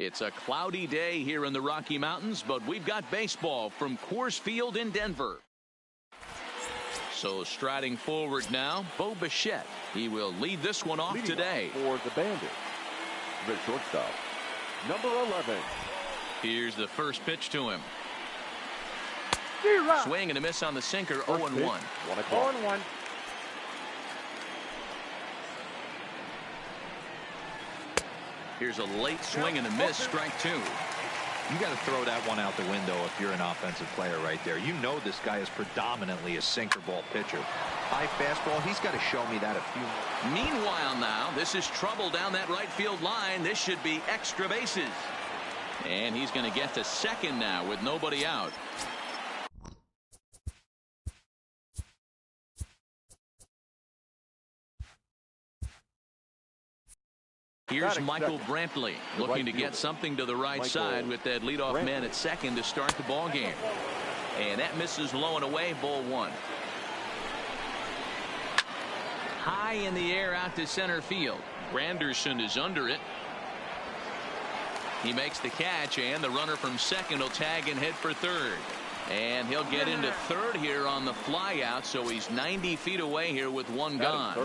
It's a cloudy day here in the Rocky Mountains, but we've got baseball from Coors Field in Denver. So striding forward now, Bo Bichette. He will lead this one off today. For the Bandits, the shortstop, number 11. Here's the first pitch to him. Swing and a miss on the sinker. 0-1. 0-1. Here's a late swing and a miss. Strike two. You got to throw that one out the window if you're an offensive player right there. You know this guy is predominantly a sinker ball pitcher. High fastball, he's got to show me that a few more. Meanwhile now, this is trouble down that right field line. This should be extra bases. And he's going to get to second now with nobody out. Here's Michael Brantley looking to get something to the right side with that leadoff man at second to start the ball game. And that misses low and away. Ball one. High in the air out to center field. Granderson is under it. He makes the catch, and the runner from second will tag and head for third. And he'll get into third here on the fly out, so he's 90 feet away here with one gone.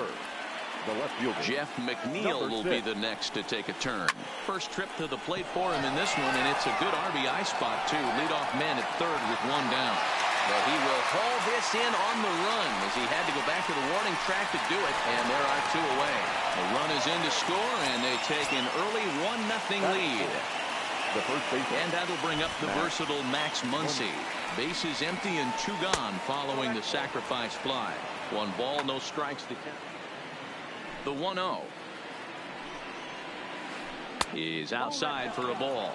Jeff McNeil will be the next to take a turn. First trip to the plate for him in this one, and it's a good RBI spot too. Leadoff man at third with one down. But he will haul this in on the run as he had to go back to the warning track to do it, and there are two away. The run is in to score, and they take an early 1-0 lead. And that'll bring up the versatile Max Muncy. Bases empty and two gone following the sacrifice fly. 1 ball, no strikes to count. The 1-0 is outside for a ball.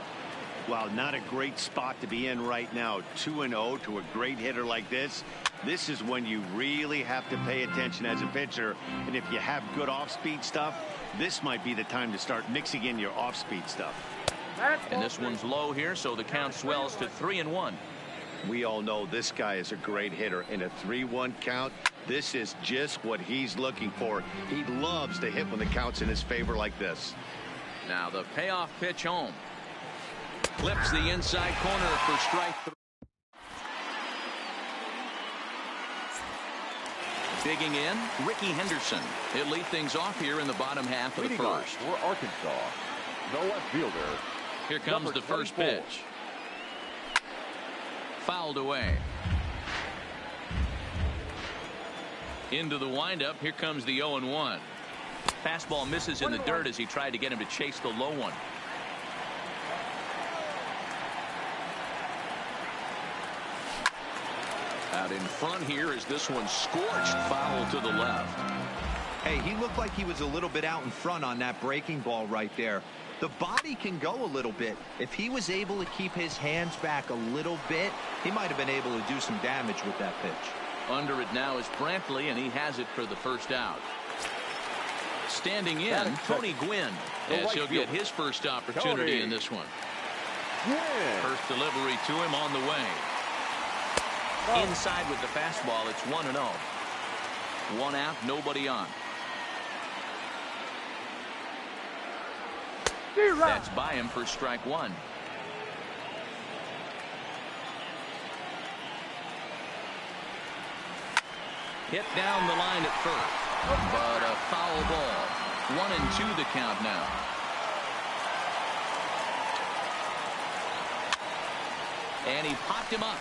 Wow, not a great spot to be in right now. 2-0 to a great hitter like this. This is when you really have to pay attention as a pitcher. And if you have good off-speed stuff, this might be the time to start mixing in your off-speed stuff. And this one's low here, so the count swells to 3-1. We all know this guy is a great hitter. In a 3-1 count, this is just what he's looking for. He loves to hit when the count's in his favor like this. Now the payoff pitch home. Clips the inside corner for strike 3. Digging in, Ricky Henderson. He'll lead things off here in the bottom half of the first. For Arkansas, the left fielder. Here comes the first pitch. Fouled away. Into the windup. Here comes the 0-1. Fastball misses in the dirt as he tried to get him to chase the low one. Out in front here as this one scorched, foul to the left. Hey, he looked like he was a little bit out in front on that breaking ball right there. The body can go a little bit. If he was able to keep his hands back a little bit, he might have been able to do some damage with that pitch. Under it now is Brantley, and he has it for the first out. Standing in, Tony Gwynn, as he'll get his first opportunity in this one. First delivery to him on the way. Inside with the fastball, it's 1-0. 1 out, nobody on. That's by him for strike 1. Hit down the line at first, but a foul ball. 1-2 the count now. And he popped him up.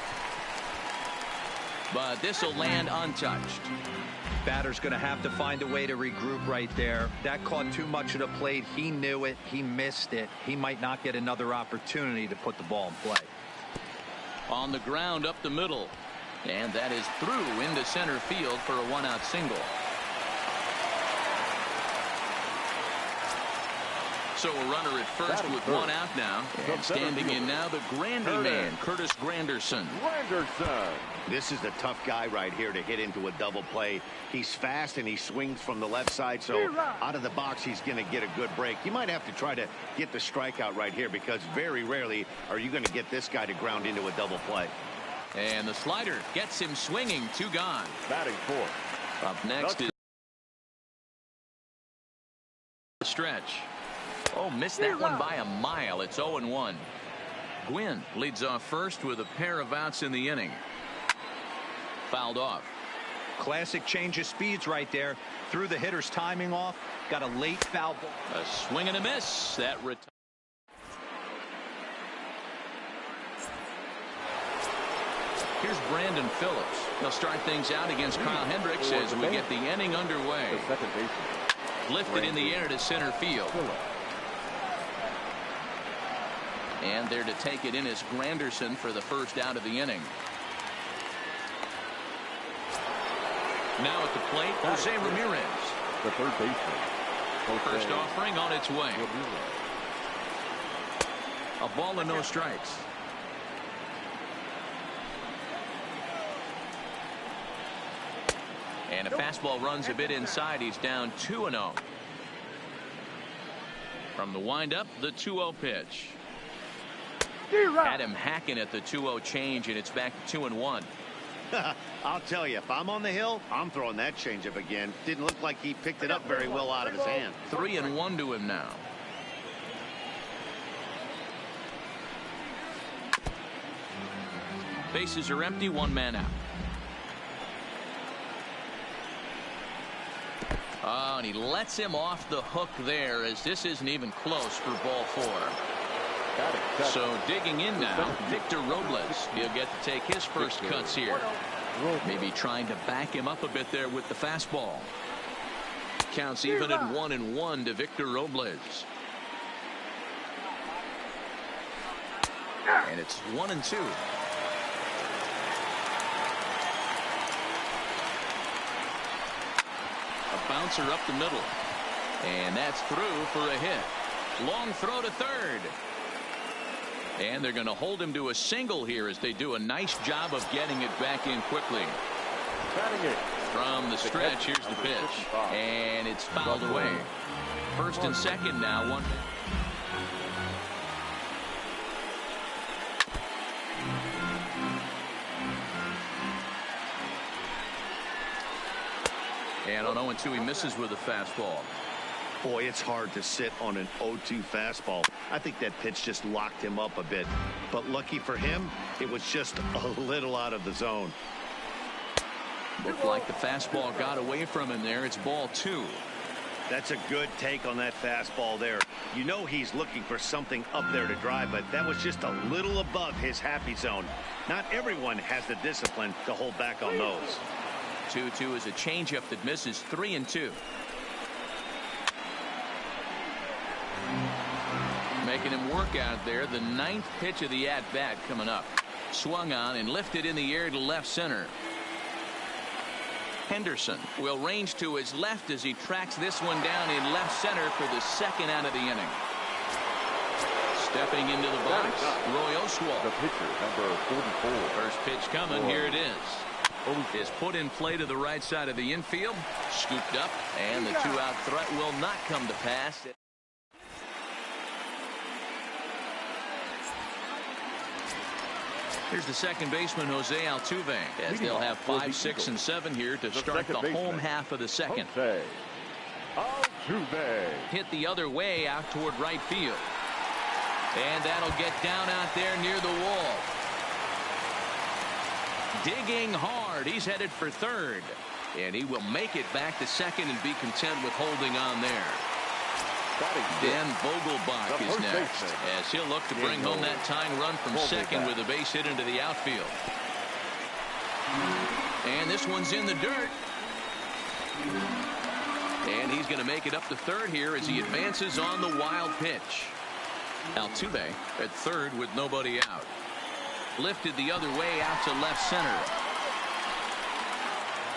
But this will land untouched. Batter's going to have to find a way to regroup right there. That caught too much of the plate. He knew it. He missed it. He might not get another opportunity to put the ball in play. On the ground up the middle. And that is through into center field for a 1-out single. So a runner at first with 1 out now. And standing in now, the Grandy man, Curtis Granderson. This is the tough guy right here to hit into a double play. He's fast and he swings from the left side, so out of the box he's going to get a good break. You might have to try to get the strikeout right here because very rarely are you going to get this guy to ground into a double play. And the slider gets him swinging. 2 gone. Batting fourth. Up next is the stretch. Oh, missed. missed that one by a mile. It's 0-1. Gwynn leads off first with a pair of outs in the inning. Fouled off. Classic change of speeds right there. Threw the hitter's timing off. Got a late foul ball. A swing and a miss. That Here's Brandon Phillips. They'll start things out against Kyle Hendricks as we get the inning underway. The second baseman. Lifted in the air to center field. And there to take it in is Granderson for the first out of the inning. Now at the plate, Jose Ramirez. The third baseman. First offering on its way. A ball and no strikes. And a fastball runs a bit inside. He's down 2-0. From the windup, the 2-0 pitch. Adam hacking at the 2-0 change, and it's back to 2-1. I'll tell you, if I'm on the hill, I'm throwing that changeup again. Didn't look like he picked it up very well out of his hand. 3-1 to him now. Bases are empty, one man out. Oh, and he lets him off the hook there, as this isn't even close for ball 4. So digging in now, Victor Robles. He'll get to take his first cuts here. Maybe trying to back him up a bit there with the fastball. Counts even at 1-1 to Victor Robles. And it's 1-2. A bouncer up the middle. And that's through for a hit. Long throw to third. And they're going to hold him to a single here as they do a nice job of getting it back in quickly. From the stretch, here's the pitch. And it's fouled away. First and second now. One. And on 0-2, he misses with a fastball. Boy, it's hard to sit on an 0-2 fastball. I think that pitch just locked him up a bit. But lucky for him, it was just a little out of the zone. Looked like the fastball got away from him there. It's ball 2. That's a good take on that fastball there. You know he's looking for something up there to drive, but that was just a little above his happy zone. Not everyone has the discipline to hold back on those. 2-2 is a changeup that misses. 3-2. Making him work out there. The 9th pitch of the at-bat coming up. Swung on and lifted in the air to left center. Henderson will range to his left as he tracks this one down in left center for the second out of the inning. Stepping into the box, Roy Oswalt. The pitcher, number 44. First pitch coming. Here it is. Is put in play to the right side of the infield. Scooped up, and the 2-out threat will not come to pass. Here's the second baseman, Jose Altuve, as they'll have 5, 6, and 7 here to start the home half of the second. Altuve. Hit the other way out toward right field. And that'll get down out there near the wall. Digging hard. He's headed for third. And he will make it back to second and be content with holding on there. Dan Vogelbach is next, as he'll look to bring home that tying run from second with a base hit into the outfield. And this one's in the dirt. And he's going to make it up to third here as he advances on the wild pitch. Altuve at third with nobody out. Lifted the other way out to left center.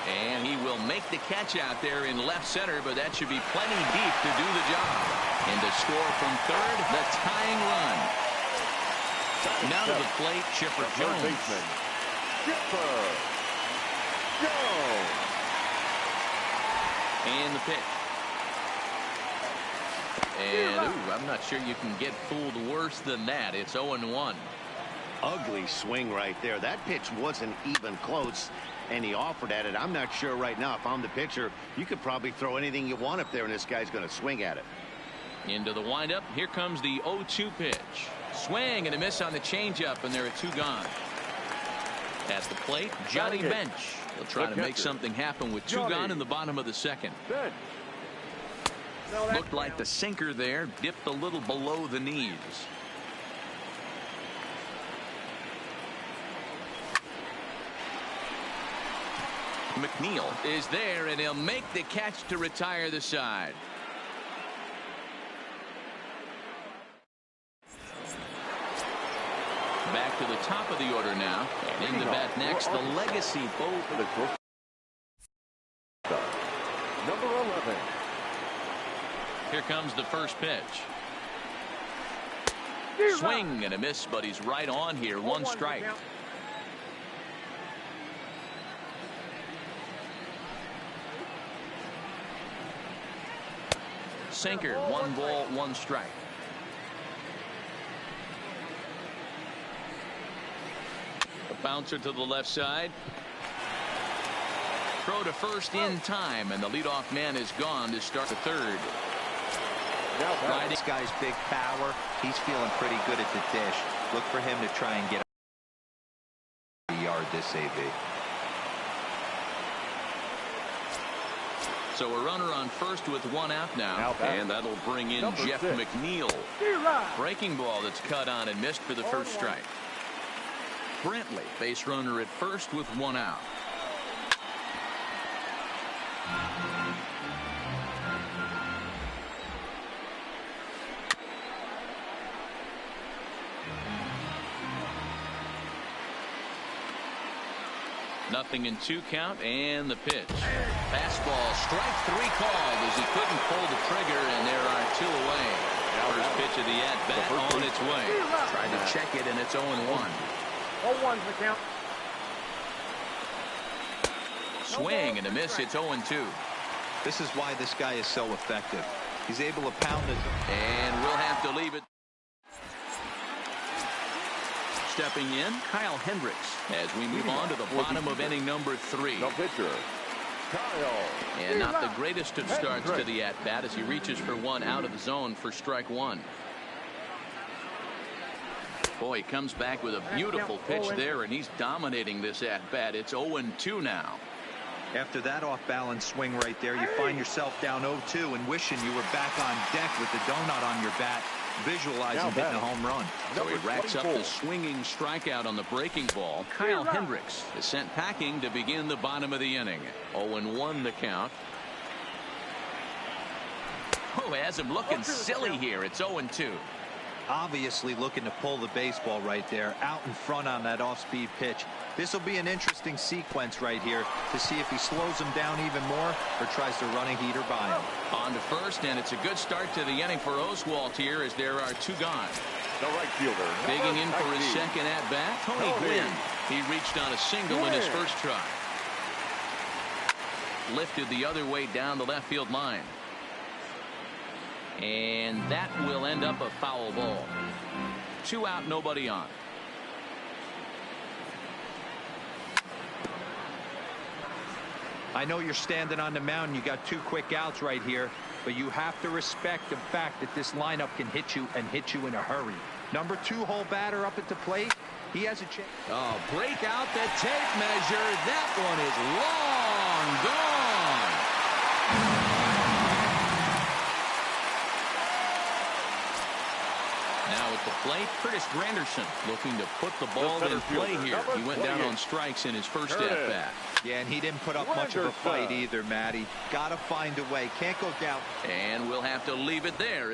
And he will make the catch out there in left center, but that should be plenty deep to do the job. And to score from third, the tying run. Now to the plate, Chipper Jones. Chipper Jones. And the pitch. And, I'm not sure you can get fooled worse than that. It's 0-1. Ugly swing right there. That pitch wasn't even close, and he offered at it. I'm not sure right now, if I'm the pitcher, you could probably throw anything you want up there, and this guy's going to swing at it. Into the windup. Here comes the 0-2 pitch. Swing and a miss on the changeup, and there are two gone. At the plate, Johnny Bench. He'll try to make something happen with two gone in the bottom of the second. Looked like the sinker there dipped a little below the knees. McNeil is there, and he'll make the catch to retire the side. Back to the top of the order now. And in the bat next, the legacy both. Number 11. Here comes the first pitch. Swing and a miss, but he's right on here. One strike. Sinker, 1 ball, 1 strike. A bouncer to the left side. Throw to first in time, and the leadoff man is gone to start the third. This guy's big power. He's feeling pretty good at the dish. Look for him to try and get a yard this AB. So a runner on first with 1 out now, and that'll bring in Jeff McNeil. Breaking ball that's cut on and missed for the first strike. Brantley, base runner at first with 1 out. Nothing in 2 count, and the pitch. Fastball, strike 3 called as he couldn't pull the trigger, and there are 2 away. First pitch of the at-bat on its way. Tried to check it, and it's 0-1. 0-1's the count. Swing and a miss. It's 0-2. This is why this guy is so effective. He's able to pound it. And we'll have to leave it. Stepping in, Kyle Hendricks, as we move on to the bottom of inning number 3. The pitcher, Kyle. And not the greatest of starts to the at-bat as he reaches for 1 out of the zone for strike 1. Boy, he comes back with a beautiful pitch there, and he's dominating this at-bat. It's 0-2 now. After that off-balance swing right there, you find yourself down 0-2 and wishing you were back on deck with the donut on your bat, visualizing hitting a home run. So he racks up the swinging strikeout on the breaking ball. Kyle Hendricks is sent packing to begin the bottom of the inning. 0-1 the count. Oh, has him looking silly here. It's 0-2. Obviously looking to pull the baseball right there, out in front on that off-speed pitch. This will be an interesting sequence right here to see if he slows him down even more or tries to run a heater by him. On to first, and it's a good start to the inning for Oswalt here as there are 2 gone. The right fielder. Digging in for his second at-bat, Tony Gwynn. He reached on a single in his first try. Lifted the other way down the left field line. And that will end up a foul ball. 2 out, nobody on. I know you're standing on the mound. You got 2 quick outs right here, but you have to respect the fact that this lineup can hit you and hit you in a hurry. Number 2 hole batter up at the plate. He has a chance. Oh, break out the tape measure. That one is long gone. Now at the plate, Curtis Granderson looking to put the ball in play here. He went down on strikes in his first at-bat. Yeah, and he didn't put up much of a fight either, Matty. Got to find a way. Can't go down. And we'll have to leave it there.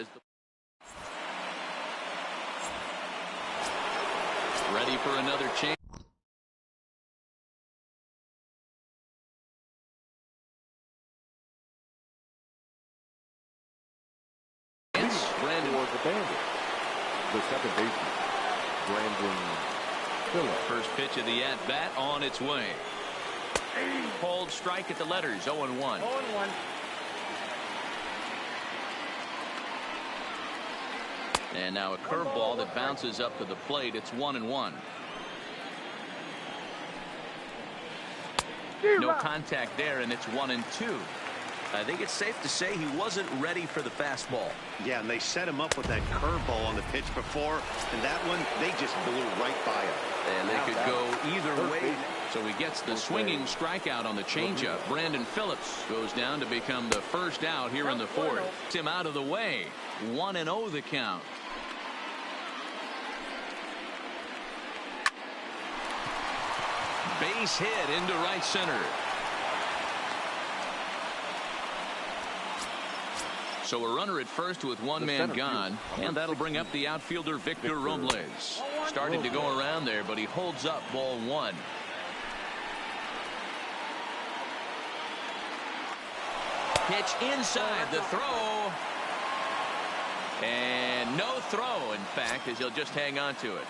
Ready for another chance. Brandon was abandoned. The second baseman, Brandon Phillips. First pitch of the at-bat on its way. Called strike at the letters, 0-1. 0-1. And now a curveball that bounces up to the plate. It's 1-1. No contact there, and it's 1-2. I think it's safe to say he wasn't ready for the fastball. Yeah, and they set him up with that curveball on the pitch before, and that one, they just blew right by him. And they could go either way. So he gets the swinging strikeout on the changeup. Brandon Phillips goes down to become the first out here in the fourth. Him out of the way. 1-0 the count. Base hit into right center. So a runner at first with one man gone, and that'll bring up the outfielder Victor Robles. Started to go around there, but he holds up ball one. Pitch inside, the throw. And no throw, in fact, as he'll just hang on to it.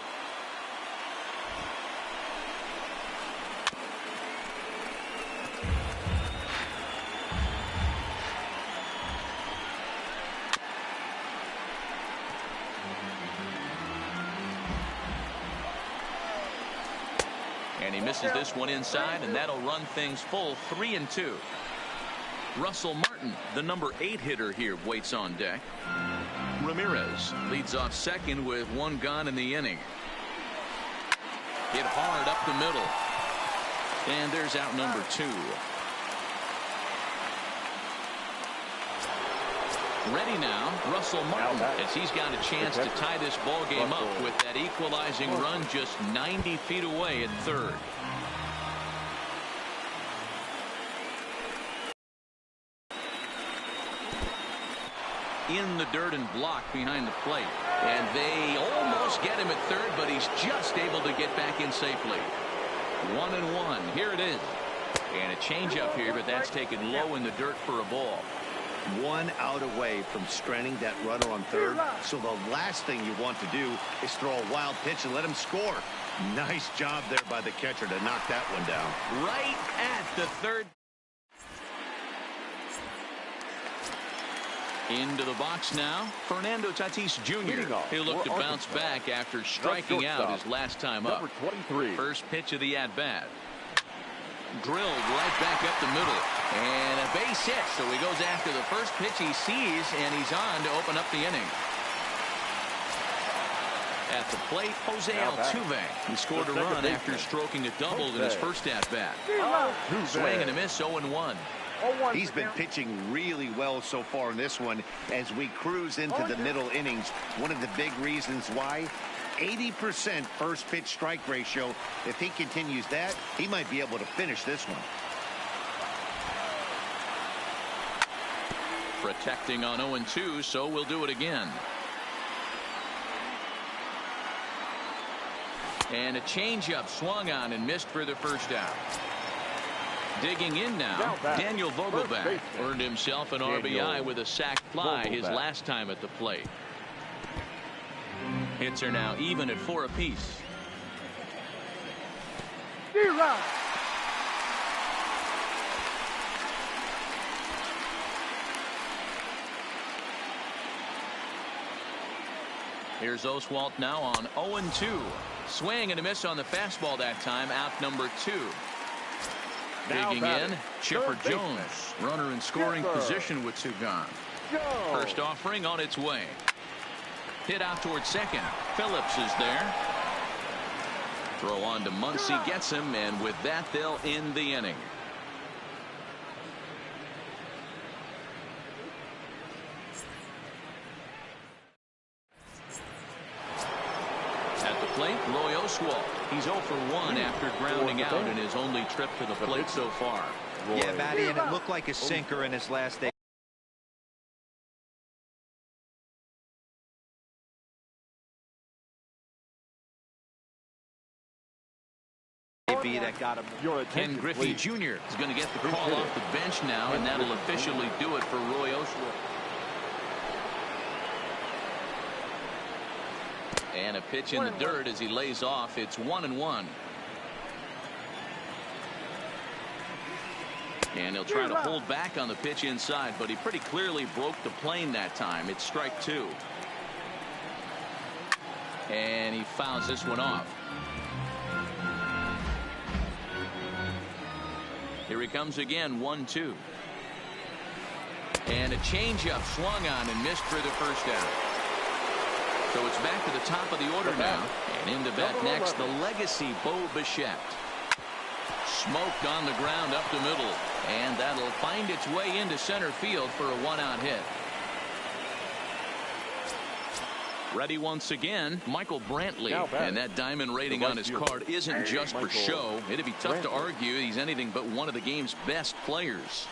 And he misses this one inside, and that'll run things full 3-2. Russell Martin, the number 8 hitter here, waits on deck. Ramirez leads off second with one gone in the inning. Hit hard up the middle. And there's out number 2. Ready now, Russell Martin, as he's got a chance to tie this ball game up with that equalizing run just 90 feet away at third. In the dirt and blocked behind the plate. And they almost get him at third, but he's just able to get back in safely. 1-1. Here it is. And a changeup here, but that's taken low in the dirt for a ball. 1 out away from stranding that runner on third. So the last thing you want to do is throw a wild pitch and let him score. Nice job there by the catcher to knock that one down. Right at the third. Into the box now, Fernando Tatis Jr. He'll look to bounce back after striking out his last time up. First pitch of the at-bat. Drilled right back up the middle. And a base hit, so he goes after the first pitch he sees, and he's on to open up the inning. At the plate, Jose Altuve. He scored a run after stroking a double in his first at-bat. Swing and a miss, 0-1. He's been pitching really well so far in this one as we cruise into the middle innings. One of the big reasons why, 80% first pitch strike ratio. If he continues that, he might be able to finish this one. Protecting on 0-2, so we'll do it again. And a changeup swung on and missed for the first out. Digging in now, Daniel Vogelbach earned himself an RBI with a sac fly his last time at the plate. Hits are now even at 4 apiece. Here's Oswalt now on 0-2. Swing and a miss on the fastball that time. Out number 2. Digging in, Chipper Jones. Runner in scoring position with 2 gone. First offering on its way. Hit out towards second. Phillips is there. Throw on to Muncy, gets him, and with that they'll end the inning. At the plate, Roy Oswalt. He's 0 for 1 after grounding out in his only trip to the plate so far. Yeah, Matty, and it looked like a sinker in his last day. That got him. Ken Griffey Jr. is going to get the call off the bench now, and that'll officially do it for Roy Oswalt. And a pitch in the dirt as he lays off. It's 1-1. And he'll try to hold back on the pitch inside, but he pretty clearly broke the plane that time. It's strike 2. And he fouls this one off. Here he comes again, 1-2. And a changeup swung on and missed for the first out. So it's back to the top of the order now. And in to bat next, the legacy Bo Bichette. Smoked on the ground up the middle. And that'll find its way into center field for a one-out hit. Ready once again, Michael Brantley. And that diamond rating on his card isn't just for show. It'd be tough to argue he's anything but one of the game's best players.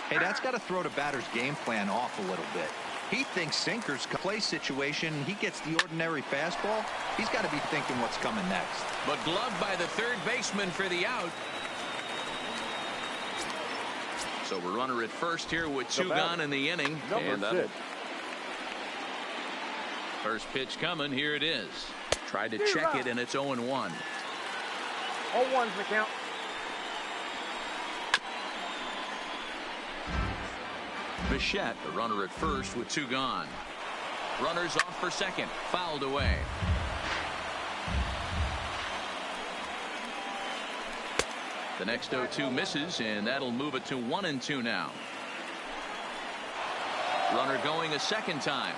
Hey, that's got to throw the batter's game plan off a little bit. He thinks sinkers play situation. He gets the ordinary fastball. He's got to be thinking what's coming next. But gloved by the third baseman for the out. So we're runner at first here with two gone in the inning. And that'll... First pitch coming. Here it is. Tried to check it, and it's 0-1. 0-1's the count. Bichette, the runner at first with two gone. Runners off for second. Fouled away. The next 0-2 misses, and that'll move it to 1-2 now. Runner going a second time.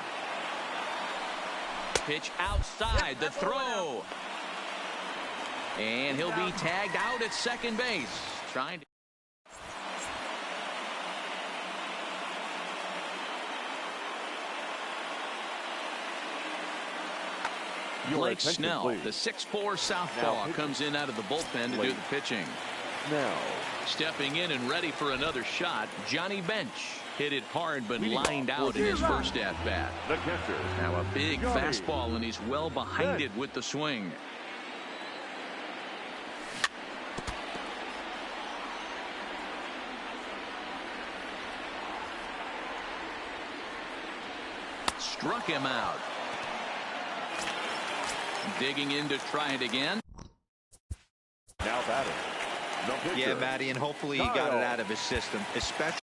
Pitch outside, the throw. And he'll be tagged out at second base. Trying to... Blake Snell, the 6'4" southpaw, comes in out of the bullpen to do the pitching. Now, stepping in and ready for another shot, Johnny Bench. Hit it hard but lined out in his first at-bat. Now a big fastball, and he's well behind it with the swing. Struck him out. Digging in to try it again. Now batting. Yeah, Matty, and hopefully he got it out of his system, especially.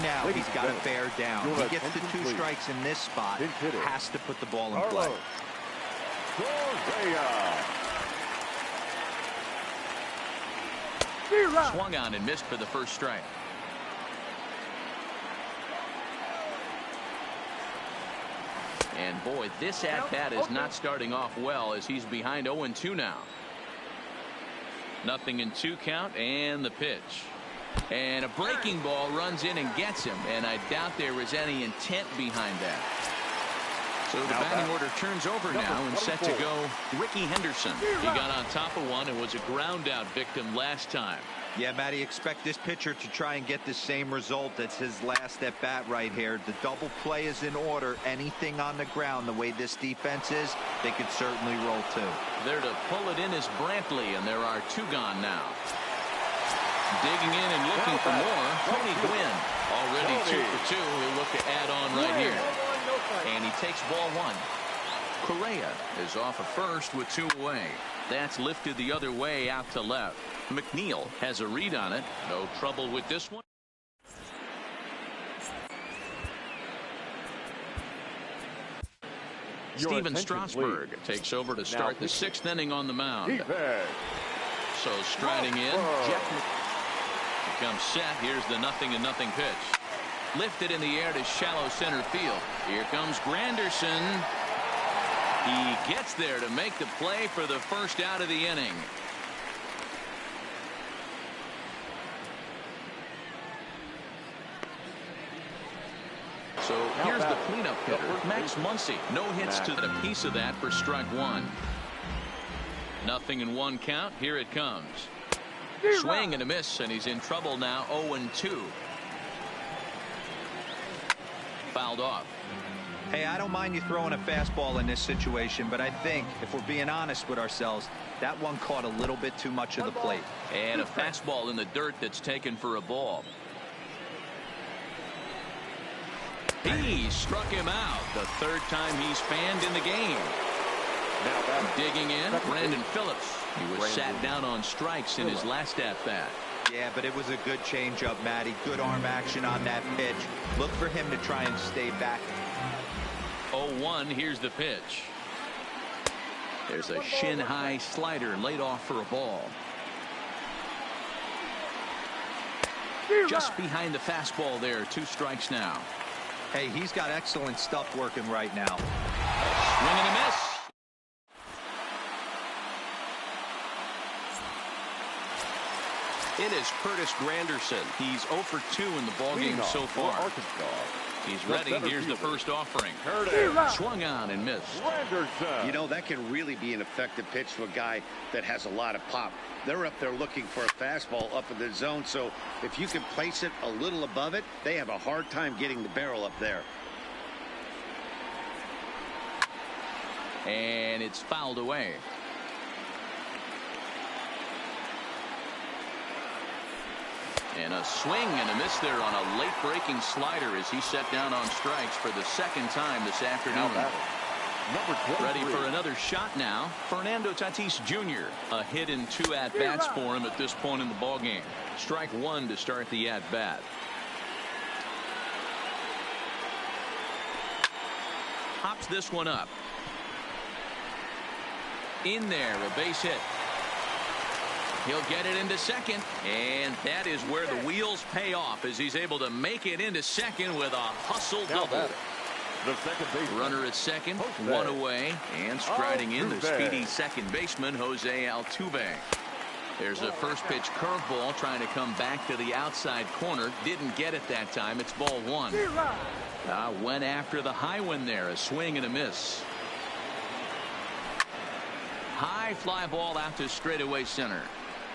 Now he's got to bear down. He gets the 2 strikes in this spot. Has to put the ball in play. Swung on and missed for the first strike. And boy, this at-bat is not starting off well as he's behind 0-2 now. Nothing in 2 count, and the pitch. And a breaking ball runs in and gets him, and I doubt there was any intent behind that. So the batting order turns over now and set to go Ricky Henderson. He got on top of one and was a ground out victim last time. Yeah, Matty, expect this pitcher to try and get the same result. That's his last at bat right here. The double play is in order. Anything on the ground, the way this defense is, they could certainly roll too. There to pull it in is Brantley, and there are 2 gone now. Digging in and looking for more, Tony Gwynn. Already 2 for 2. He'll look to add on right here. And he takes ball 1. Correa is off of first with 2 away. That's lifted the other way out to left. McNeil has a read on it. No trouble with this one. Steven Strasburg takes over to start the 6th inning on the mound. So striding in, Jeff becomes set. Here's the 0-0 pitch. Lifted in the air to shallow center field. Here comes Granderson. He gets there to make the play for the first out of the inning. So here's the cleanup hitter, Max Muncy. No hits to the piece of that for strike 1. Nothing in 1 count. Here it comes. Swing and a miss, and he's in trouble now. 0-2. Fouled off. Hey, I don't mind you throwing a fastball in this situation, but I think if we're being honest with ourselves, that one caught a little bit too much of the plate. And a fastball in the dirt that's taken for a ball. He struck him out. The 3rd time he's fanned in the game. Now digging in, Brandon Phillips. He was sat down on strikes in his last at-bat. Yeah, but it was a good changeup, Matty. Good arm action on that pitch. Look for him to try and stay back. 0-1. Here's the pitch. There's a shin-high slider laid off for a ball. Just behind the fastball there. 2 strikes now. Hey, he's got excellent stuff working right now. Swing and a miss. It is Curtis Granderson. He's 0 for 2 in the ballgame so far. He's ready. Here's the first offering. Swung on and missed. You know, that can really be an effective pitch to a guy that has a lot of pop. They're up there looking for a fastball up in the zone, so if you can place it a little above it, they have a hard time getting the barrel up there. And it's fouled away. And a swing and a miss there on a late breaking slider as he set down on strikes for the second time this afternoon. Ready for another shot now. Fernando Tatis Jr. A hit in 2 at-bats for him at this point in the ballgame. Strike 1 to start the at-bat. Hops this one up. In there, a base hit. He'll get it into second, and that is where the wheels pay off as he's able to make it into second with a hustle double. The second baseman. Runner at second, 1 away, and striding in the speedy second baseman, Jose Altuve. There's a first pitch curveball trying to come back to the outside corner. Didn't get it that time. It's ball 1. Went after the high one there. A swing and a miss. High fly ball out to straightaway center.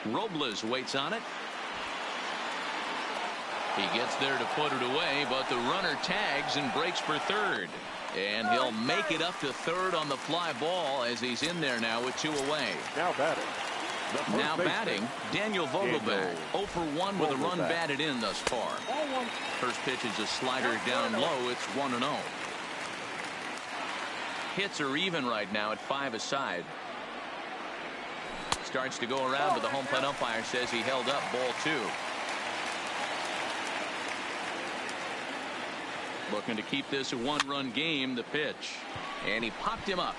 Robles waits on it. He gets there to put it away, but the runner tags and breaks for third. And he'll make it up to third on the fly ball as he's in there now with 2 away. Now batting, Daniel Vogelbach. 0 for 1 with a run batted in thus far. First pitch is a slider down low. It's 1-0. Hits are even right now at 5 aside. Starts to go around, but the home plate umpire says he held up. Ball 2. Looking to keep this a 1-run game. The pitch, and he popped him up,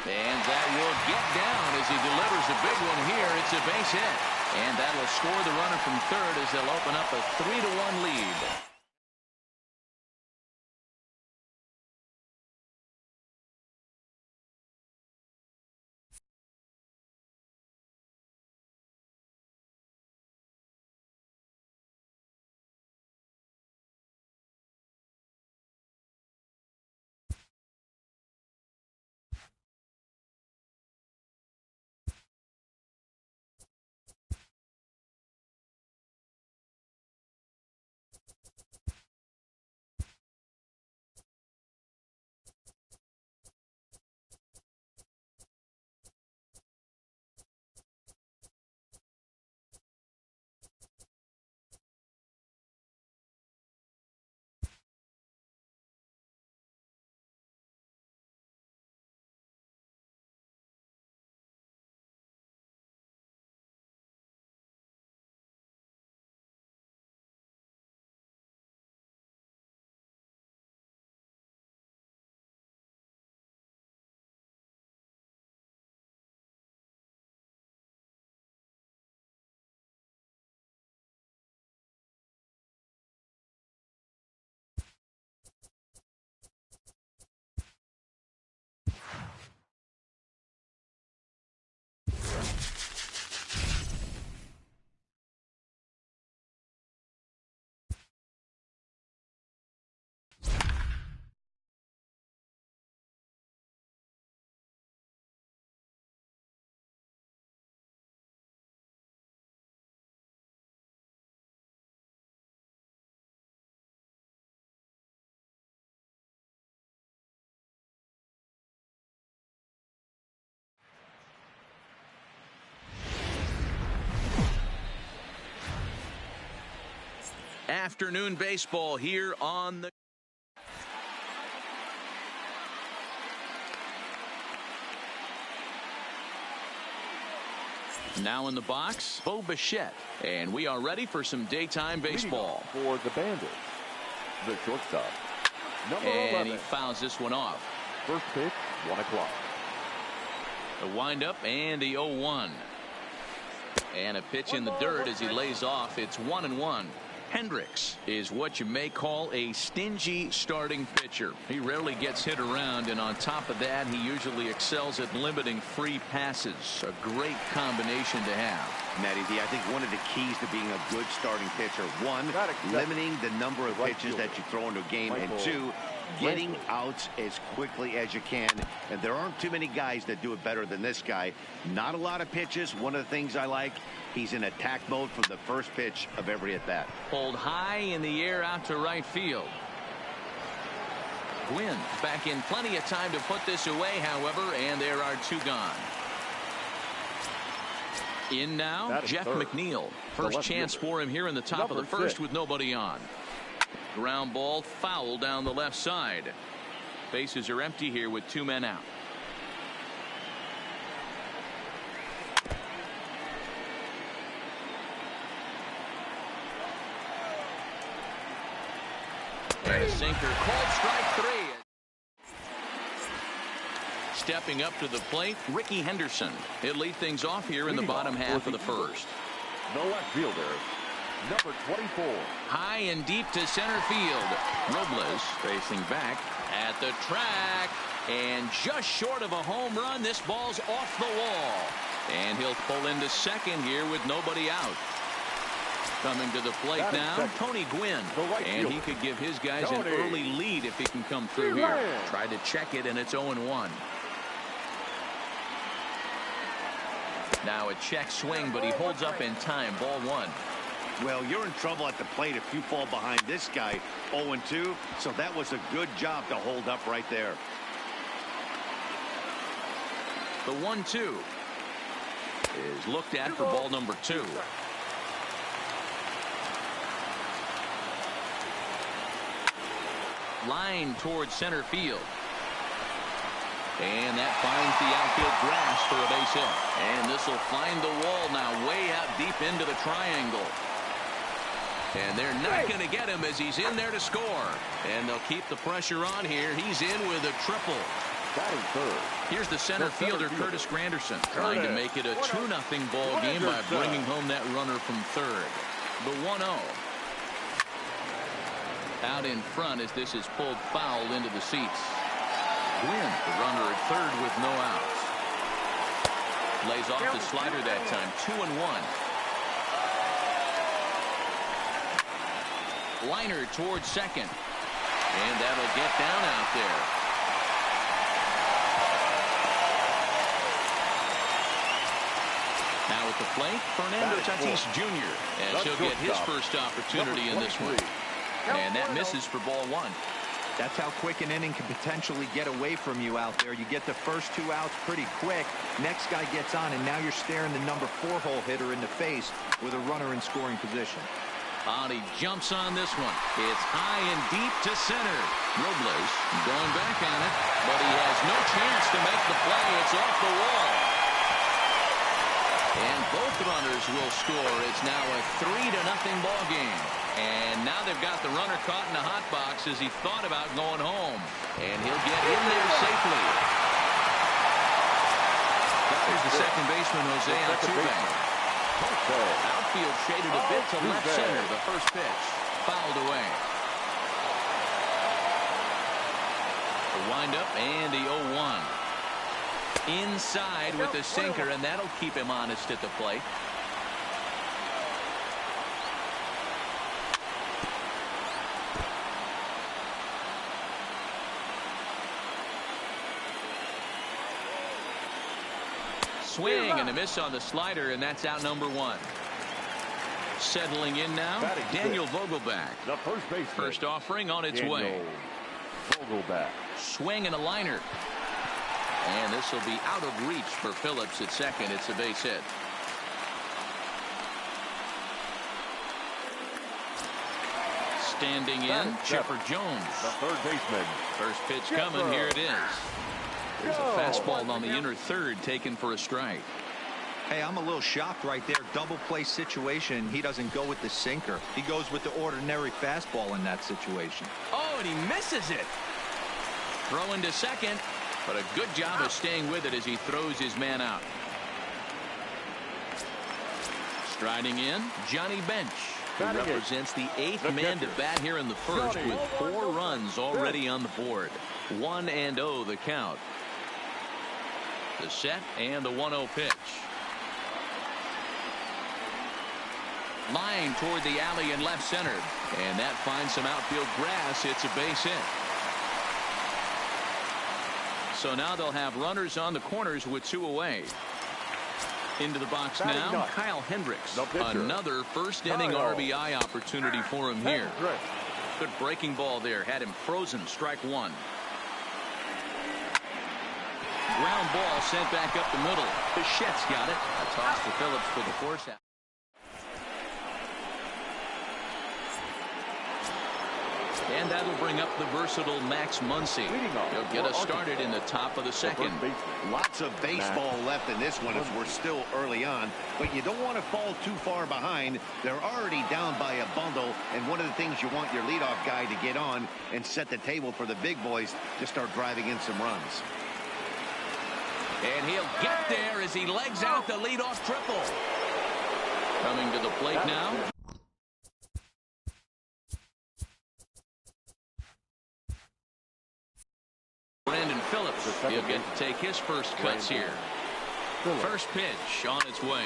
and that will get down as he delivers a big one here. It's a base hit, and that will score the runner from third as they'll open up a 3-1 lead. Afternoon baseball here on the now in the box, Bo Bichette, and we are ready for some daytime baseball. For the Bandits, the shortstop, number 11. And he fouls this one off. First pitch, 1 o'clock. A windup and the 0-1. And a pitch in the dirt as he lays off. It's 1-1. Hendricks is what you may call a stingy starting pitcher. He rarely gets hit around, and on top of that, he usually excels at limiting free passes. A great combination to have. Matty D, I think one of the keys to being a good starting pitcher, one, limiting the number of pitches that you throw into a game, and two, getting outs as quickly as you can. And there aren't too many guys that do it better than this guy. Not a lot of pitches. One of the things I like, he's in attack mode from the first pitch of every at-bat. Pulled high in the air out to right field. Gwynn back in plenty of time to put this away, however, and there are two gone. In now, Jeff McNeil. First chance for him here in the top of the first with nobody on. Ground ball foul down the left side. Bases are empty here with two men out. And a sinker called strike three. Stepping up to the plate, Ricky Henderson. He'll lead things off here in the bottom half of the first. The left fielder, number 24. High and deep to center field. Robles facing back at the track. And just short of a home run, this ball's off the wall. And he'll pull into second here with nobody out. Coming to the plate now, Tony Gwynn. And he could give his guys an early lead if he can come through here. Tried to check it, and it's 0-1. Now a check swing, but he holds up in time. Ball one. Well, you're in trouble at the plate if you fall behind this guy 0-2. So that was a good job to hold up right there. The 1-2 is looked at for ball number 2. Line towards center field. And that finds the outfield grass for a base hit. And this will find the wall now way out deep into the triangle. And they're not going to get him as he's in there to score. And they'll keep the pressure on here. He's in with a triple. Here's the center fielder, Curtis Granderson, trying to make it a 2-0 ball game by bringing home that runner from third. The 1-0. Out in front as this is pulled foul into the seats. Gwynn, the runner at third with no outs. Lays off the slider that time. 2-1. Liner towards second. And that'll get down out there. Now at the plate, Fernando Tatis Jr. as he'll get his first opportunity in this one. And that misses for ball one. That's how quick an inning can potentially get away from you out there. You get the first 2 outs pretty quick. Next guy gets on, and now you're staring the number 4-hole hitter in the face with a runner in scoring position. He jumps on this one. It's high and deep to center. Robles going back on it, but he has no chance to make the play. It's off the wall. And both runners will score. It's now a 3-0 ball game. And now they've got the runner caught in the hot box as he thought about going home. And he'll get in there safely. Here's the second baseman, Jose Altuve. Outfield shaded a bit to left center. The first pitch fouled away. The windup and the 0-1. Inside with the sinker, and that'll keep him honest at the plate. Swing and a miss on the slider, and that's out number 1. Settling in now, Daniel Vogelback. The first baseman. First offering on its way. Vogelback. Swing and a liner. And this will be out of reach for Phillips at second. It's a base hit. Standing in, Chipper Jones. The third baseman. First pitch coming. Here it is. There's a fastball on the inner third taken for a strike. Hey, I'm a little shocked right there. Double play situation. He doesn't go with the sinker. He goes with the ordinary fastball in that situation. Oh, and he misses it. Throw into second. But a good job of staying with it as he throws his man out. Striding in, Johnny Bench, who represents the 8th man to bat here in the first with 4 runs already on the board. 1-0 the count. The set and the 1-0 pitch. Line toward the alley in left center. And that finds some outfield grass. It's a base hit. So now they'll have runners on the corners with 2 away. Into the box now, Kyle Hendricks. Another first inning RBI opportunity for him here. Good breaking ball there. Had him frozen. Strike 1. Ground ball sent back up the middle. Bichette's got it. A toss to Phillips for the force out. And that'll bring up the versatile Max Muncy. He'll get us started in the top of the second. Lots of baseball left in this one as we're still early on, but you don't want to fall too far behind. They're already down by a bundle, and one of the things you want your leadoff guy to get on and set the table for the big boys to start driving in some runs. And he'll get there as he legs out the leadoff triple. Coming to the plate now. Phillips. He'll get to take his first cuts here. First pitch on its way.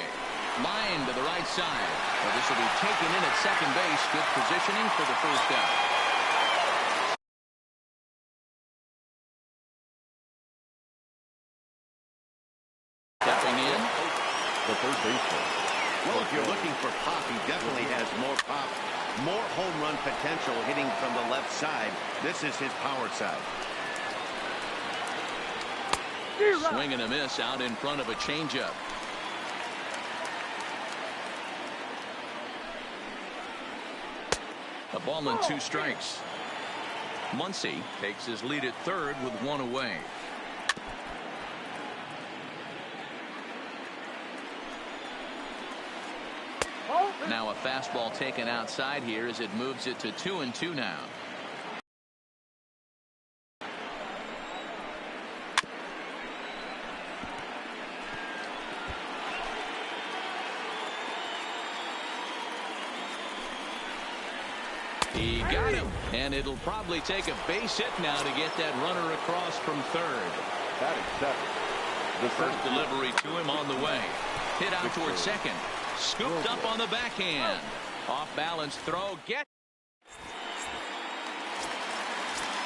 Line to the right side. Well, this will be taken in at second base. Good positioning for the first out. Stepping in. The third baseman. Well, if you're looking for pop, he definitely has more pop, more home run potential hitting from the left side. This is his power side. Swing and a miss out in front of a changeup. A ball and 2 strikes. Muncy takes his lead at third with 1 away. Now a fastball taken outside here as it moves it to 2-2 now. He got him, and it'll probably take a base hit now to get that runner across from third. The first delivery to him on the way. Hit out towards second. Scooped up on the backhand. Off balance throw.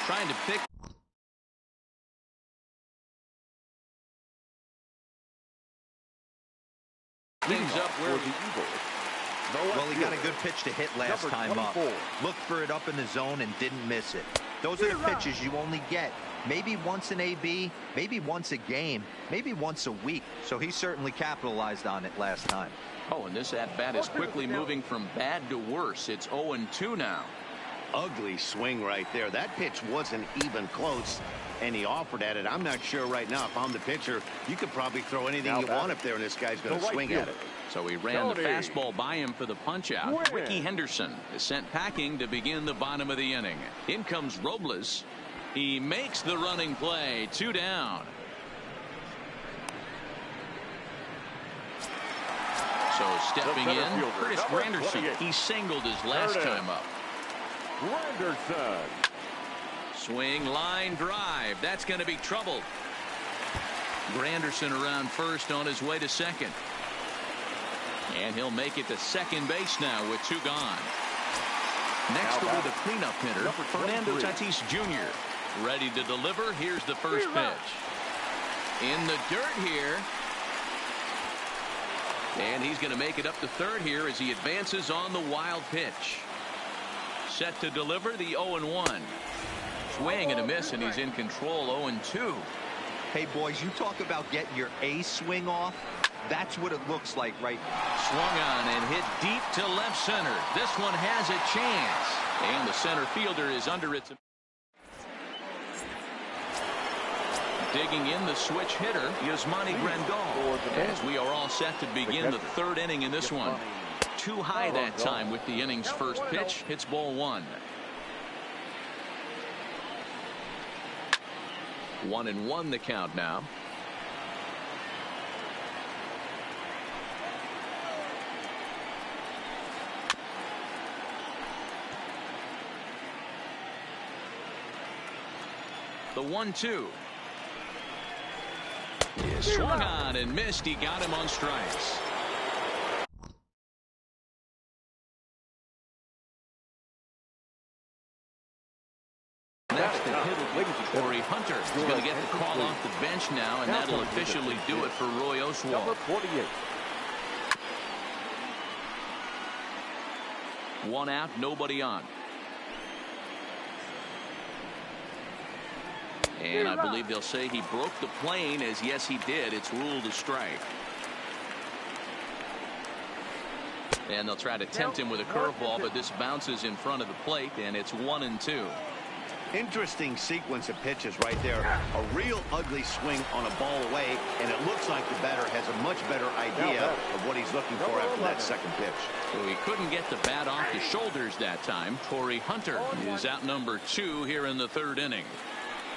Trying to pick things up where the Eagles. Well, he got a good pitch to hit last time up. Looked for it up in the zone and didn't miss it. Those are the pitches you only get maybe once an AB, maybe once a game, maybe once a week. So he certainly capitalized on it last time. Oh, and this at-bat is quickly moving from bad to worse. It's 0-2 now. Ugly swing right there. That pitch wasn't even close, and he offered at it. I'm not sure right now if I'm the pitcher, you could probably throw anything you want up there, and this guy's going to swing at it. So he ran the fastball by him for the punch-out. Ricky Henderson is sent packing to begin the bottom of the inning. In comes Robles. He makes the running play. 2 down. So stepping in, Curtis Granderson. He singled his last time up. Granderson. Swing, line, drive. That's going to be trouble. Granderson around first on his way to second. And he'll make it to second base now with 2 gone. Next will be the cleanup hitter, Fernando Tatis Jr. Ready to deliver. Here's the first pitch. In the dirt here. And he's going to make it up to third here as he advances on the wild pitch. Set to deliver the 0-1. Swing and a miss, and he's in control. 0-2. Hey, boys, you talk about getting your A swing off. That's what it looks like right now. Swung on and hit deep to left center. This one has a chance. And the center fielder is under it. Digging in the switch hitter, Yasmani Grandal. As we are all set to begin the third inning in this one. Too high that time with the inning's first pitch. Hits ball 1. 1-1 the count now. The 1-2. Swung on and missed. He got him on strikes. Next to hit Corey Hunter. He's going to get the call off the bench now, and that'll officially do it for Roy Oswalt. Number 48. 1 out, nobody on. And I believe they'll say he broke the plane, as yes he did. It's ruled a strike. And they'll try to tempt him with a curveball, but this bounces in front of the plate, and it's 1-2. Interesting sequence of pitches right there. A real ugly swing on a ball away, and it looks like the batter has a much better idea of what he's looking for after that second pitch. So he couldn't get the bat off the shoulders that time. Corey Hunter is out number 2 here in the 3rd inning.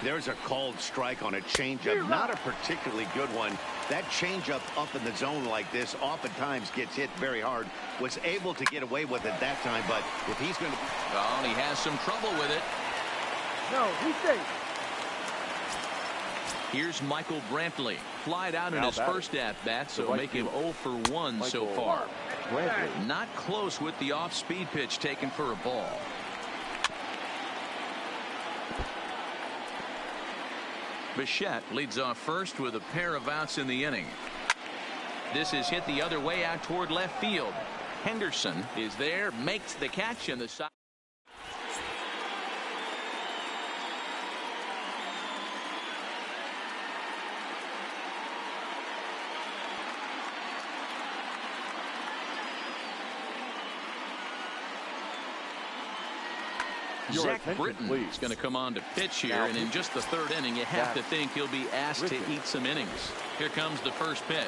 There's a called strike on a changeup, not a particularly good one. That changeup up in the zone like this oftentimes gets hit very hard. Was able to get away with it that time, but if he's going to... Oh, he has some trouble with it. No, he's safe. Here's Michael Brantley. Flied out in his first at-bat, so make him 0 for 1 so far. Not close with the off-speed pitch taken for a ball. Bichette leads off first with a pair of outs in the inning. This is hit the other way out toward left field. Henderson is there, makes the catch, and the side. Zach Britton is going to come on to pitch here, and in just the 3rd inning, you have to think he'll be asked to eat some innings. Here comes the first pitch.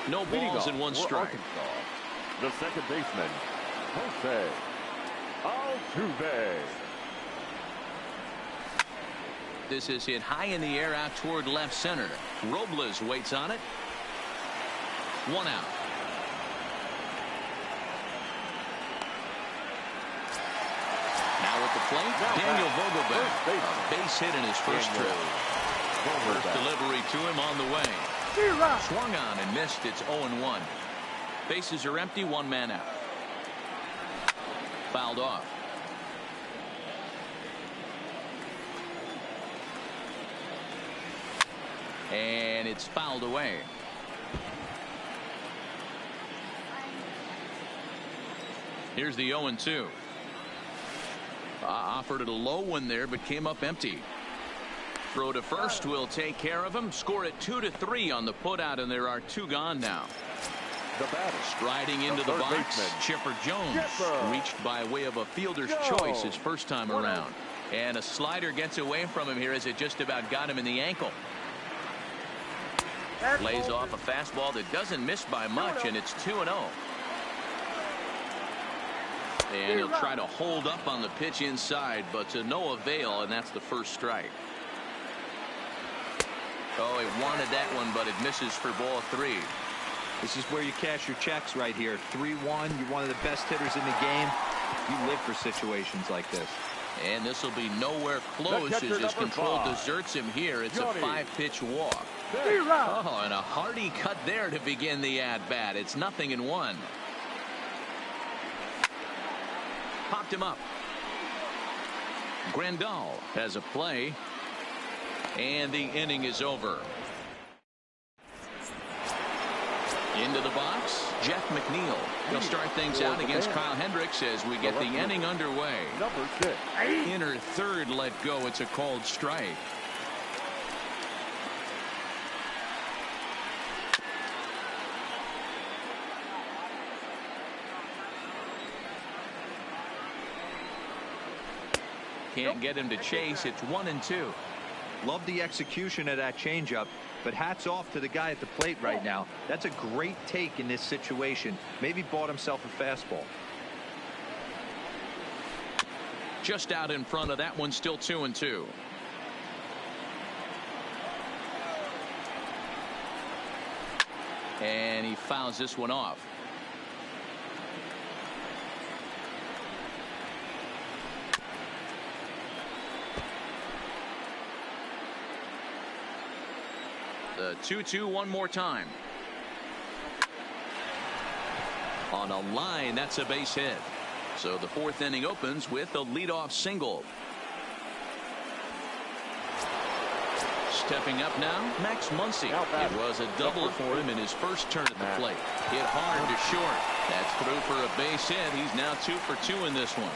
No balls and 1 strike. The second baseman, Jose Altuve. This is hit high in the air out toward left center. Robles waits on it. 1 out. At the plate, Daniel Vogelbach, a base hit in his first trip. First delivery to him on the way. Swung on and missed. It's 0-1. Bases are empty, 1 man out. Fouled off. And it's fouled away. Here's the 0-2. Offered it a low one there, but came up empty. Throw to first will take care of him. Score it 2-3 on the putout, and there are 2 gone now. The batter striding into the box, Chipper Jones. Reached by way of a fielder's choice his first time around. And a slider gets away from him here as it just about got him in the ankle. Lays off a fastball that doesn't miss by much, and it's 2-0. And he'll try to hold up on the pitch inside, but to no avail, and that's the first strike. Oh, he wanted that one, but it misses for ball 3. This is where you cash your checks right here. 3-1. You're one of the best hitters in the game. You live for situations like this. And this will be nowhere close as his control deserts him here. It's a 5-pitch walk. Oh, and a hearty cut there to begin the at-bat. It's 0-1. Popped him up. Grandal has a play, and the inning is over. Into the box, Jeff McNeil. He'll start things out against Kyle Hendricks as we get the inning underway. Number 6. Inner third let go. It's a called strike. Can't get him to chase. It's 1-2. Love the execution of that changeup, but hats off to the guy at the plate right now. That's a great take in this situation. Maybe bought himself a fastball. Just out in front of that one, still 2-2. And he fouls this one off. The 2-2 one more time. On a line, that's a base hit. So the fourth inning opens with a leadoff single. Stepping up now, Max Muncy. It was a double for him in his first turn at the plate. Hit hard to short. That's through for a base hit. He's now 2 for 2 in this one.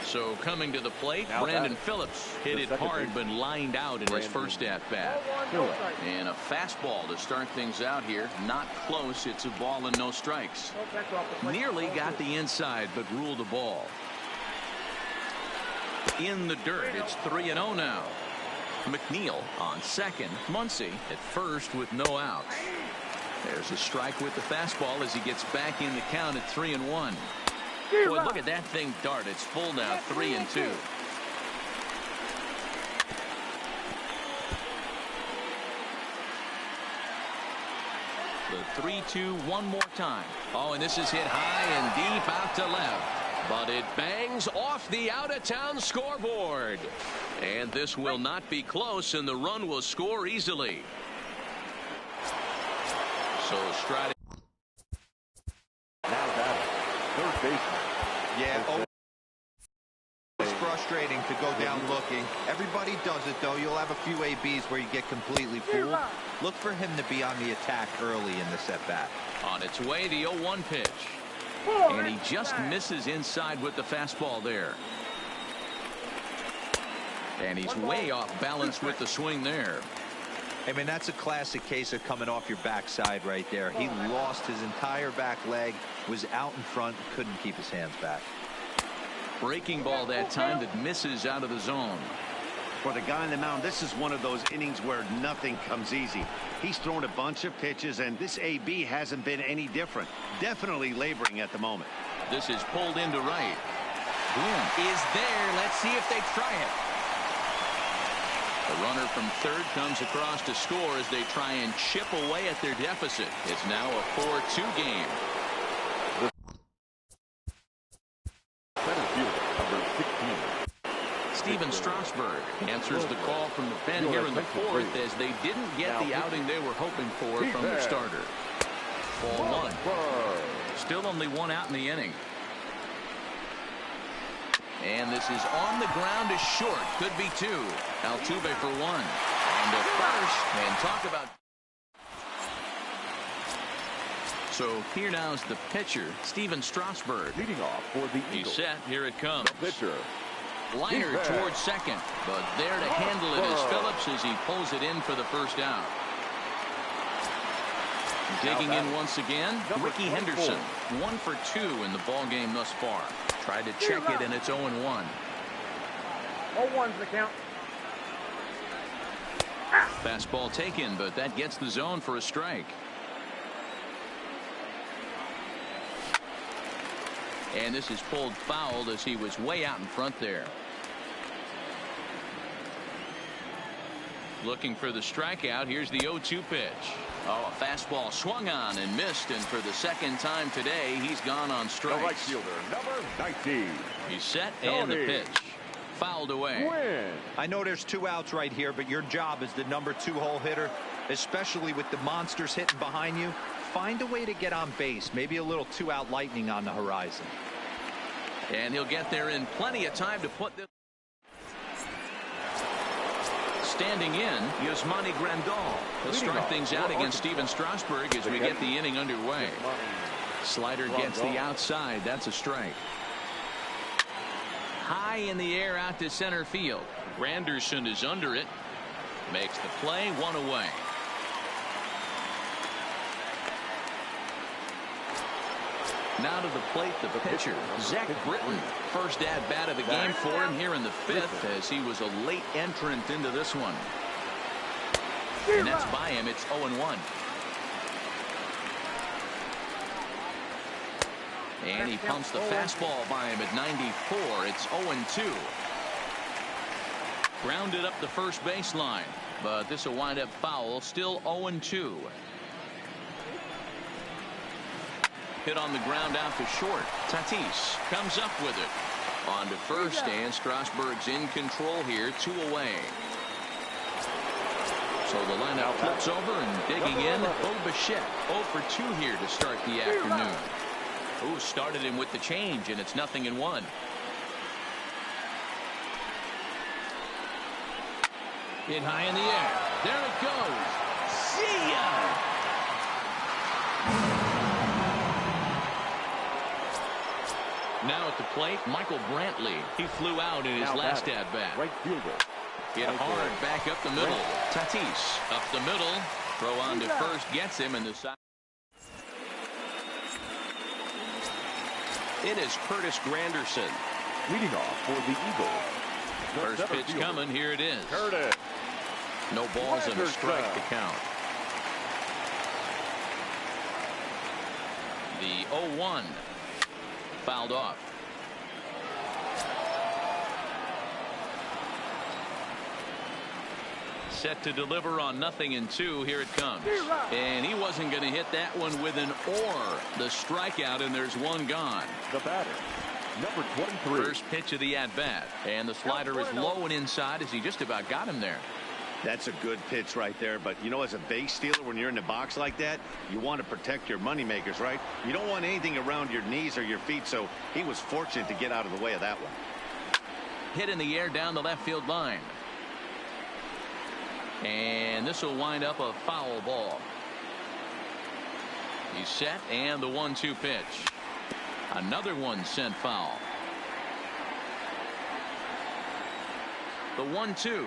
So coming to the plate, Brandon Phillips hit it hard but lined out in his first at-bat. And a fastball to start things out here. Not close. It's a ball and no strikes. Nearly got the inside but ruled the ball. In the dirt, it's 3-0 now. McNeil on second. Muncy at first with no outs. There's a strike with the fastball as he gets back in the count at 3-1. Boy, look at that thing dart. It's full now, 3-2. The 3-2 one more time. Oh, and this is hit high and deep out to left. But it bangs off the out-of-town scoreboard. And this will not be close, and the run will score easily. So Strider. Now that third baseman. Yeah, it's frustrating to go down looking. Everybody does it, though. You'll have a few ABs where you get completely fooled. Look for him to be on the attack early in this at-bat. On its way, the 0-1 pitch. And he just misses inside with the fastball there. And he's way off balance with the swing there. I mean, that's a classic case of coming off your backside right there. He lost his entire back leg, was out in front, couldn't keep his hands back. Breaking ball that time that misses out of the zone. For the guy on the mound, this is one of those innings where nothing comes easy. He's thrown a bunch of pitches, and this AB hasn't been any different. Definitely laboring at the moment. This is pulled into right. Bloom is there. Let's see if they try it. The runner from third comes across to score as they try and chip away at their deficit. It's now a 4-2 game. Number 16. Steven Strasburg answers the call from the pen here in the fourth as they didn't get the outing they were hoping for from their starter. Ball one. Still only one out in the inning. And this is on the ground is short. Could be two. Altuve for one. And to first. And talk about. So here now is the pitcher, Steven Strasburg. Leading off for the He's Eagles. set. Here it comes. The pitcher. Liner towards second. But there to handle it is Phillips as he pulls it in for the first out. Digging in once again, Ricky Henderson. 1 for 2 in the ball game thus far. Tried to check it, and it's 0-1. 0-1's the count. Fastball taken, but that gets the zone for a strike. And this is pulled fouled as he was way out in front there. Looking for the strikeout. Here's the 0-2 pitch. Oh, a fastball swung on and missed, and for the second time today, he's gone on strikes. The right fielder, number 19. He's set, and the pitch. Fouled away. Win. I know there's 2 outs right here, but your job as the number 2 hole hitter, especially with the monsters hitting behind you, find a way to get on base. Maybe a little 2-out lightning on the horizon. And he'll get there in plenty of time to put this. Standing in, Yasmani Grandal. He'll start things out against Steven Strasburg as we get the inning underway. Slider gets the outside. That's a strike. High in the air out to center field. Granderson is under it. Makes the play, 1 away. Now to the plate, the pitcher, Zach Britton. First at-bat of the game for him here in the 5th as he was a late entrant into this one. And that's by him. It's 0-1. And he pumps the fastball by him at 94. It's 0-2. Grounded up the first baseline. But this will wind up foul. Still 0-2. Hit on the ground out to short. Tatis comes up with it. On to first, and Strasburg's in control here. 2 away. So the lineup flips over and digging in. Bo Bichette 0 for 2 here to start the afternoon. Ooh, started him with the change, and it's 0-1. Hit high in the air. There it goes. See ya! Now at the plate, Michael Brantley. He flew out in his last at-bat. Right fielder. Hit hard back up the middle. Tatis up the middle. Throw on to first gets him in the side. It is Curtis Granderson. Leading off for the Eagles. First pitch coming. Here it is. Curtis. No balls and a strike to count. The 0-1 fouled off. Set to deliver on 0-2. Here it comes. And he wasn't going to hit that one with an or. The strikeout, and there's one gone. The batter, number 23. First pitch of the at-bat. And the slider is low and inside as he just about got him there. That's a good pitch right there. But, you know, as a base stealer, when you're in the box like that, you want to protect your moneymakers, right? You don't want anything around your knees or your feet, so he was fortunate to get out of the way of that one. Hit in the air down the left field line. And this will wind up a foul ball. He's set, and the 1-2 pitch. Another one sent foul. The 1-2.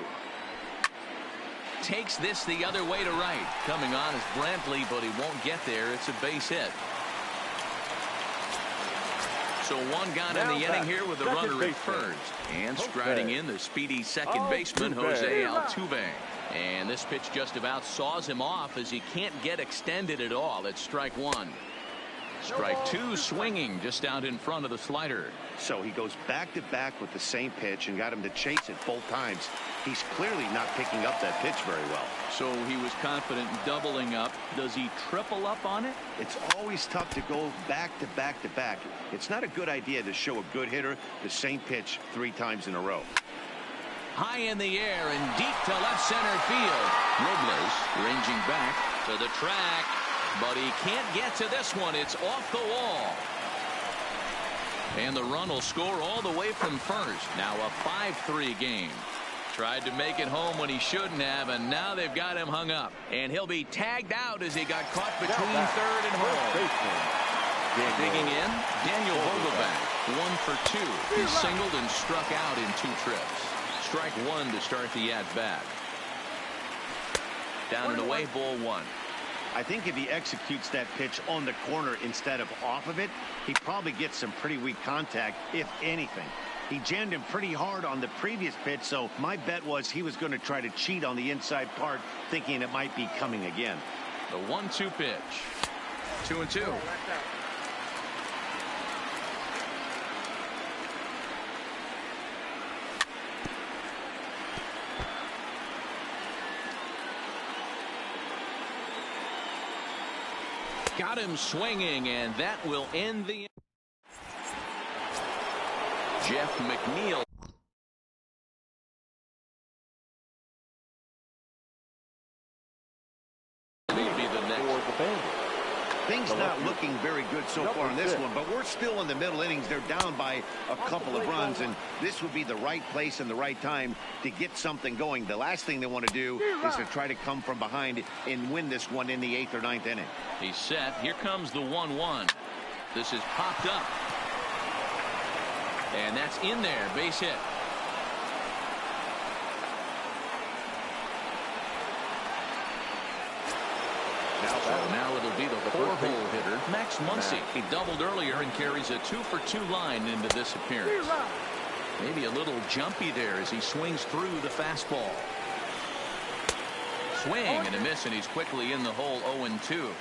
Takes this the other way to right. Coming on is Brantley, but he won't get there. It's a base hit. So one got in the inning here with a runner at first. And striding in the speedy second baseman, Jose Altuve. And this pitch just about saws him off as he can't get extended at all. It's strike one. Strike two, swinging just out in front of the slider. So he goes back to back with the same pitch and got him to chase it both times. He's clearly not picking up that pitch very well. So he was confident in doubling up. Does he triple up on it? It's always tough to go back to back to back. It's not a good idea to show a good hitter the same pitch 3 times in a row. High in the air and deep to left center field. Robles ranging back to the track, but he can't get to this one. It's off the wall. And the run will score all the way from first. Now a 5-3 game. Tried to make it home when he shouldn't have, and now they've got him hung up. And he'll be tagged out as he got caught between third and home. Digging in, Daniel Vogelbach, 1 for 2. He singled and struck out in 2 trips. Strike one to start the at-bat. Down and away, ball 1. I think if he executes that pitch on the corner instead of off of it, he probably gets some pretty weak contact, if anything. He jammed him pretty hard on the previous pitch, so my bet was he was going to try to cheat on the inside part, thinking it might be coming again. The 1-2 pitch. 2-2. Got him swinging, and that will end the. Jeff McNeil. Maybe the next. Things not looking very good so far in this one, but we're still in the middle innings. They're down by a couple of runs, and this would be the right place and the right time to get something going. The last thing they want to do is to try to come from behind and win this one in the 8th or 9th inning. He's set. Here comes the 1-1. This is popped up. And that's in there. Base hit. Now it'll be the 4-hole hitter, Max Muncy. He doubled earlier and carries a 2 for 2 line into this appearance. Maybe a little jumpy there as he swings through the fastball. Swing and a miss, and he's quickly in the hole. 0-2.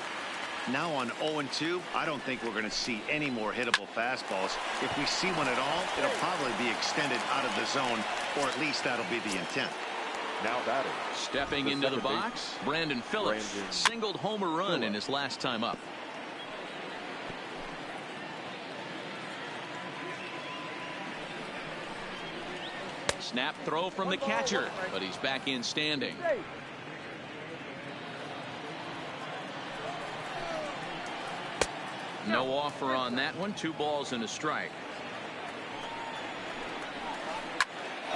Now on 0-2, I don't think we're going to see any more hittable fastballs. If we see one at all, it'll probably be extended out of the zone, or at least that'll be the intent. Now batting. Stepping into the box, Brandon Phillips singled home a run in his last time up. Snap throw from the catcher, but he's back in standing. No offer on that one. 2 balls and a strike.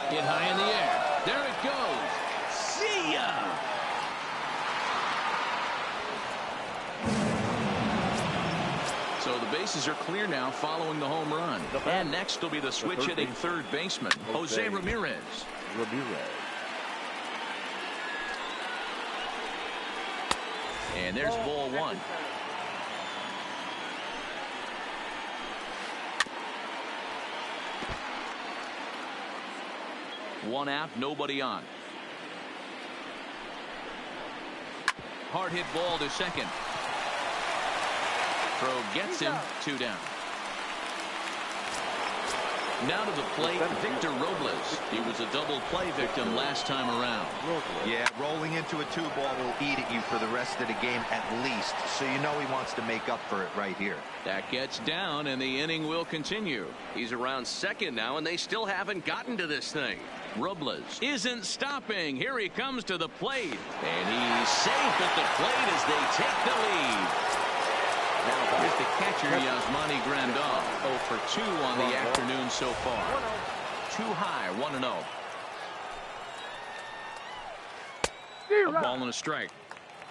Hit high in the air. There it goes. See ya! So the bases are clear now following the home run. And next will be the switch hitting third baseman, Jose Ramirez. And there's ball 1. One out, nobody on. Hard hit ball to second. Throw gets him. 2 down. Now to the plate, Victor Robles. He was a double play victim last time around. Yeah, rolling into a 2-ball will eat at you for the rest of the game at least. So you know he wants to make up for it right here. That gets down, and the inning will continue. He's around second now, and they still haven't gotten to this thing. Robles isn't stopping. Here he comes to the plate. And he's safe at the plate as they take the lead. Now here's the catcher, Yasmani Grandal. 0 for 2 on the afternoon so far. Too high, 1-0. A ball and a strike.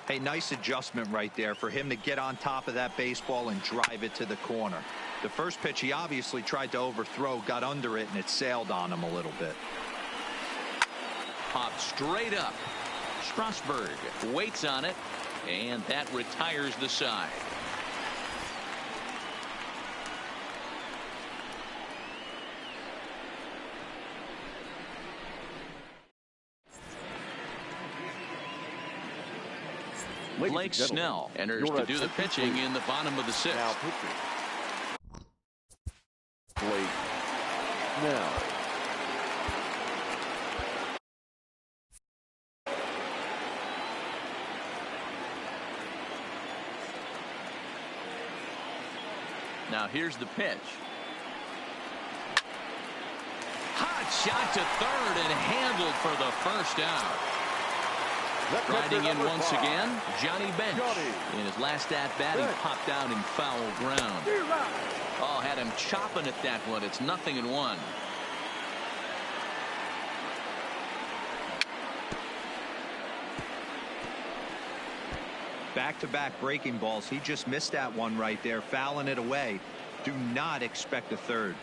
Hey, nice adjustment right there for him to get on top of that baseball and drive it to the corner. The first pitch he obviously tried to overthrow, got under it, and it sailed on him a little bit. Popped straight up. Strasburg waits on it, and that retires the side. Blake Snell enters to do the pitching in the bottom of the 6th. Now pitching. Blake Snell. Now here's the pitch. Hot shot to third and handled for the first out. Riding in once again, Johnny Bench. In his last at-bat, he popped out in foul ground. Oh, had him chopping at that one. It's 0-1. Back-to-back breaking balls. He just missed that one right there, fouling it away. Do not expect a third.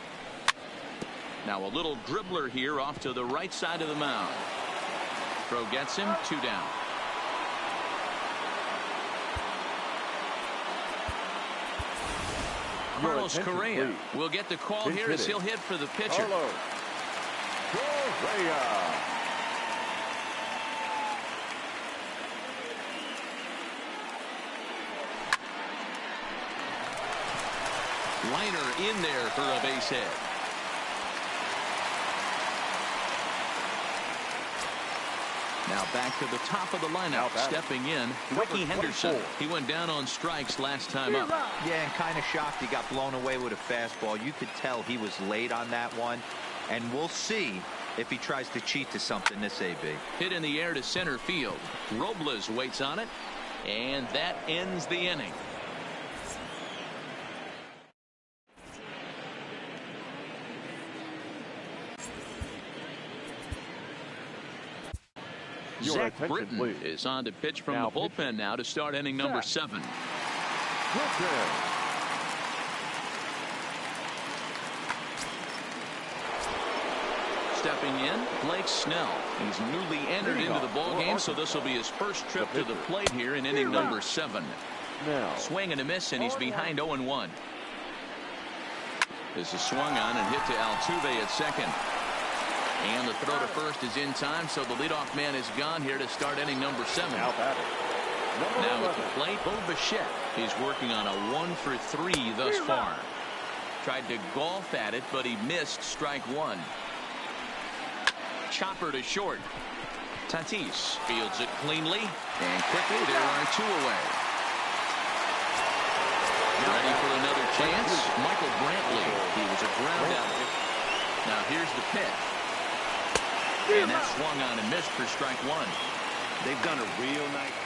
Now a little dribbler here off to the right side of the mound. Throw gets him. 2 down. Carlos Correa will get the call here as he'll hit for the pitcher. Carlos Correa. Liner in there for a base hit. Now back to the top of the lineup. Stepping in, Ricky Henderson. He went down on strikes last time up. Yeah, and kind of shocked he got blown away with a fastball. You could tell he was late on that one. And we'll see if he tries to cheat to something this AB. Hit in the air to center field. Robles waits on it. And that ends the inning. Zach Britton is on to pitch from the bullpen now to start inning number 7. Stepping in, Blake Snell. He's newly entered into the ballgame, so this will be his first trip to the plate here in inning number 7. Swing and a miss, and he's behind 0-1. This is swung on and hit to Altuve at second. And the throw to first is in time, so the leadoff man is gone here to start inning number 7. Now at the plate, Bo Bichette. He's working on a 1 for 3 thus far. Tried to golf at it, but he missed strike 1. Chopper to short. Tatis fields it cleanly, and quickly there are 2 away. Ready for another chance. Michael Brantley. He was a ground out. Now here's the pitch. And that swung on and missed for strike 1. They've done a real nice.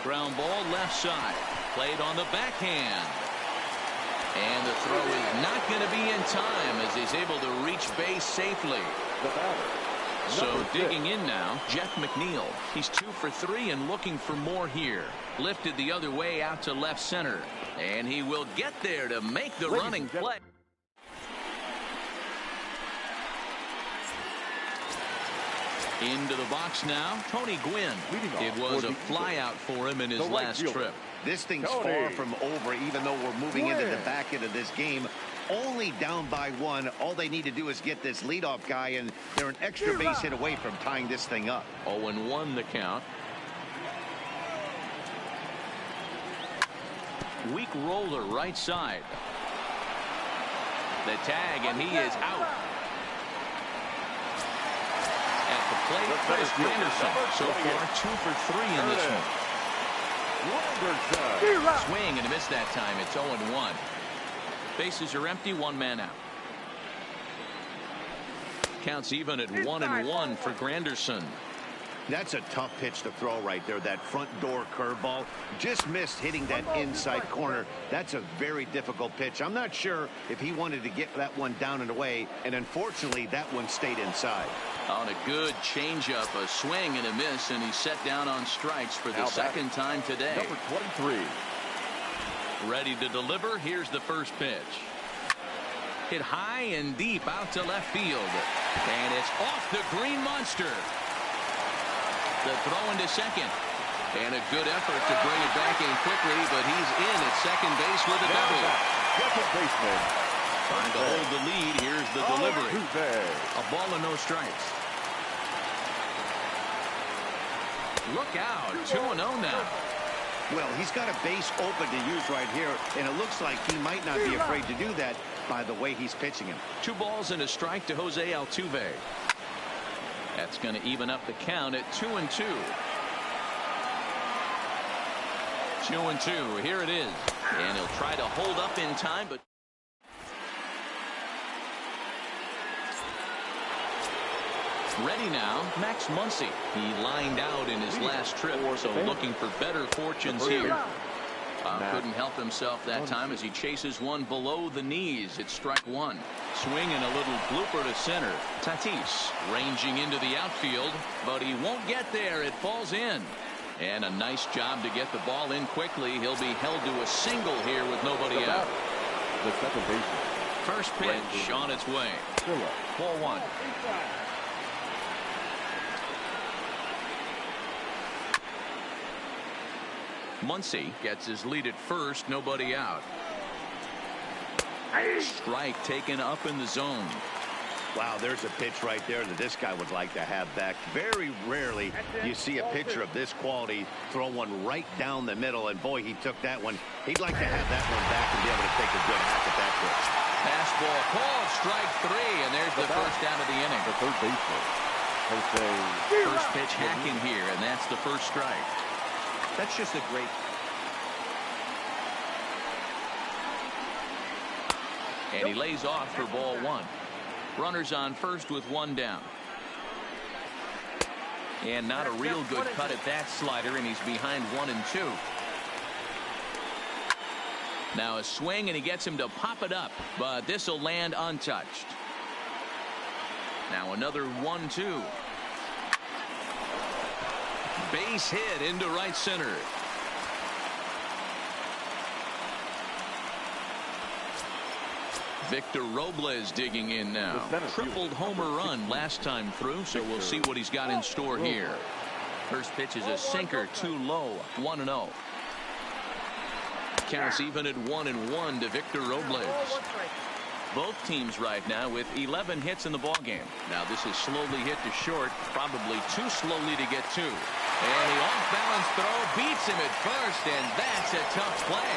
Ground ball left side. Played on the backhand. And the throw is not going to be in time as he's able to reach base safely. So digging in now, Jeff McNeil. He's 2 for 3 and looking for more here. Lifted the other way out to left center. And he will get there to make the running play. Into the box now, Tony Gwynn. It was a flyout for him in his last trip. This thing's far from over, even though we're moving into the back end of this game. Only down by 1. All they need to do is get this leadoff guy, and they're an extra base hit away from tying this thing up. 0-1 the count. Weak roller right side. The tag, and he is out. At the plate, Chris Granderson. So far, 2 for 3 in this one. Swing and a miss that time. It's 0-1. Bases are empty, 1 man out. Counts even at 1-1 for Granderson. That's a tough pitch to throw right there. That front door curveball just missed hitting that inside corner. That's a very difficult pitch. I'm not sure if he wanted to get that one down and away, and unfortunately that one stayed inside. On a good changeup, a swing and a miss, and he's set down on strikes for the second time today. Number 23. Ready to deliver. Here's the first pitch. Hit high and deep out to left field. And it's off the green monster. The throw into second. And a good effort to bring it back in quickly, but he's in at second base with a double. Second baseman. Trying to hold the lead. Here's the delivery. A ball and no strikes. Look out. 2-0 now. Well, he's got a base open to use right here, and it looks like he might not be afraid to do that by the way he's pitching him. 2 balls and a strike to Jose Altuve. That's going to even up the count at 2-2. 2-2. Here it is. And he'll try to hold up in time, but ready now, Max Muncy. He lined out in his last trip, so looking for better fortunes here. Couldn't help himself that time as he chases one below the knees. It's strike 1. Swing and a little blooper to center. Tatis ranging into the outfield, but he won't get there. It falls in. And a nice job to get the ball in quickly. He'll be held to a single here with nobody out. The second baseman. First pitch on its way. Ball 1. Muncy gets his lead at first, nobody out. Strike taken up in the zone. Wow, there's a pitch right there that this guy would like to have back. Very rarely you see a pitcher of this quality throw one right down the middle, and boy, he took that one. He'd like to have that one back and be able to take a good hack at that pitch. Fastball called, strike 3, and there's the first down of the inning. The third baseman. First pitch hacking here, and that's the first strike. That's just a great. And he lays off for ball 1. Runners on first with 1 down. And not a real good cut at that slider, and he's behind 1-2. Now a swing, and he gets him to pop it up, but this will land untouched. Now another 1-2. Base hit into right center. Victor Robles digging in now. Tripled homer run last time through, so we'll see what he's got in store here. First pitch is a sinker, too low. 1-0. Counts even at 1-1 to Victor Robles. Both teams right now with 11 hits in the ballgame. Now this is slowly hit to short, probably too slowly to get to. And the off-balance throw beats him at first, and that's a tough play.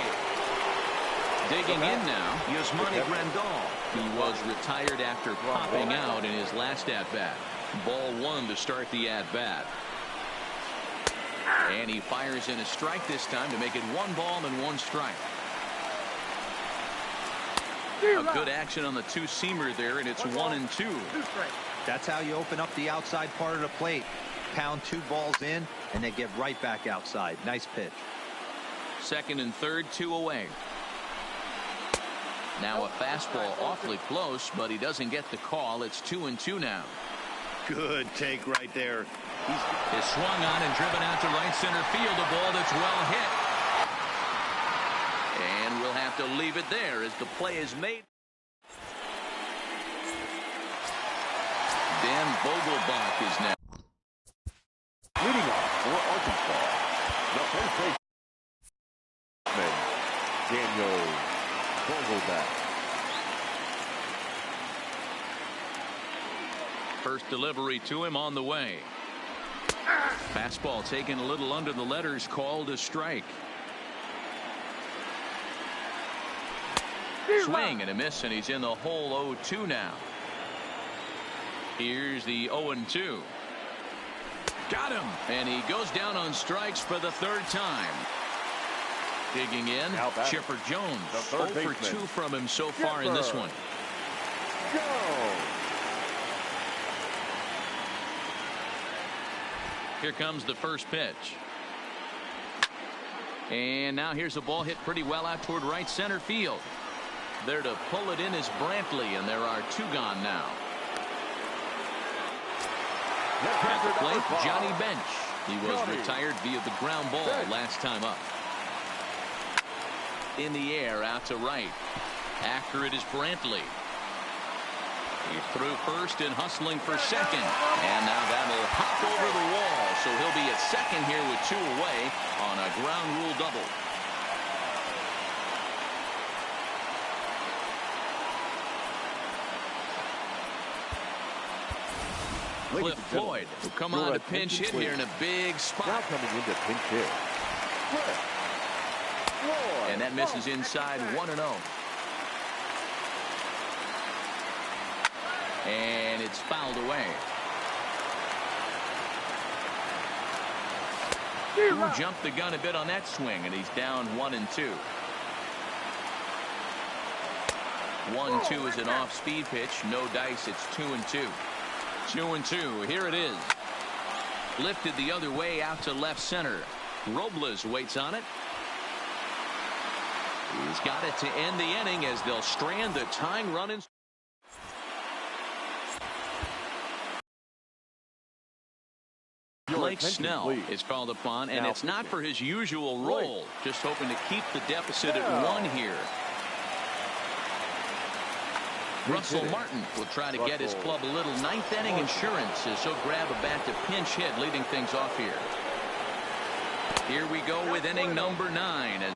Digging in now, Yasmani Grandal. He was retired after popping out in his last at-bat. Ball one to start the at-bat. And he fires in a strike this time to make it 1 ball and 1 strike. A good action on the two-seamer there, and it's 1-2. That's how you open up the outside part of the plate. Pound 2 balls in, and then get right back outside. Nice pitch. Second and third, 2 away. Now a fastball awfully close, but he doesn't get the call. It's 2-2 now. Good take right there. Is swung on and driven out to right center field. A ball that's well hit. And we'll have to leave it there as the play is made. Dan Vogelbach is now. Leading off for Arkansas, the first baseman, Daniel Vogelbach. First delivery to him on the way. Fastball taken a little under the letters, called a strike. Swing and a miss, and he's in the hole. 0-2 now. Here's the 0-2. Got him, and he goes down on strikes for the 3rd time. Digging in, Chipper Jones. 0 for 2 from him so far in this one. Go. Here comes the first pitch. And now here's a ball hit pretty well out toward right center field. There to pull it in is Brantley, and there are 2 gone now. At the plate, Johnny Bench. He was retired via the ground ball last time up. In the air, out to right. After it is Brantley. He threw first and hustling for second. And now that'll hop over the wall. So he'll be at second here with 2 away on a ground rule double. Cliff Floyd will come on to pinch hit here in a big spot. Now coming into pinch hit. And that misses inside 1-0. And it's fouled away. Who jumped the gun a bit on that swing, and he's down 1-2. 1-2 is an off-speed pitch. No dice. It's 2-2. 2-2. Here it is. Lifted the other way out to left center. Robles waits on it. He's got it to end the inning as they'll strand the tying run in. Blake Snell is called upon, and it's not for his usual role. Just hoping to keep the deficit at 1 here. Russell Martin will try to get his club a little 9th inning insurance as he'll grab a bat to pinch hit, leading things off here. Here we go with inning number 9.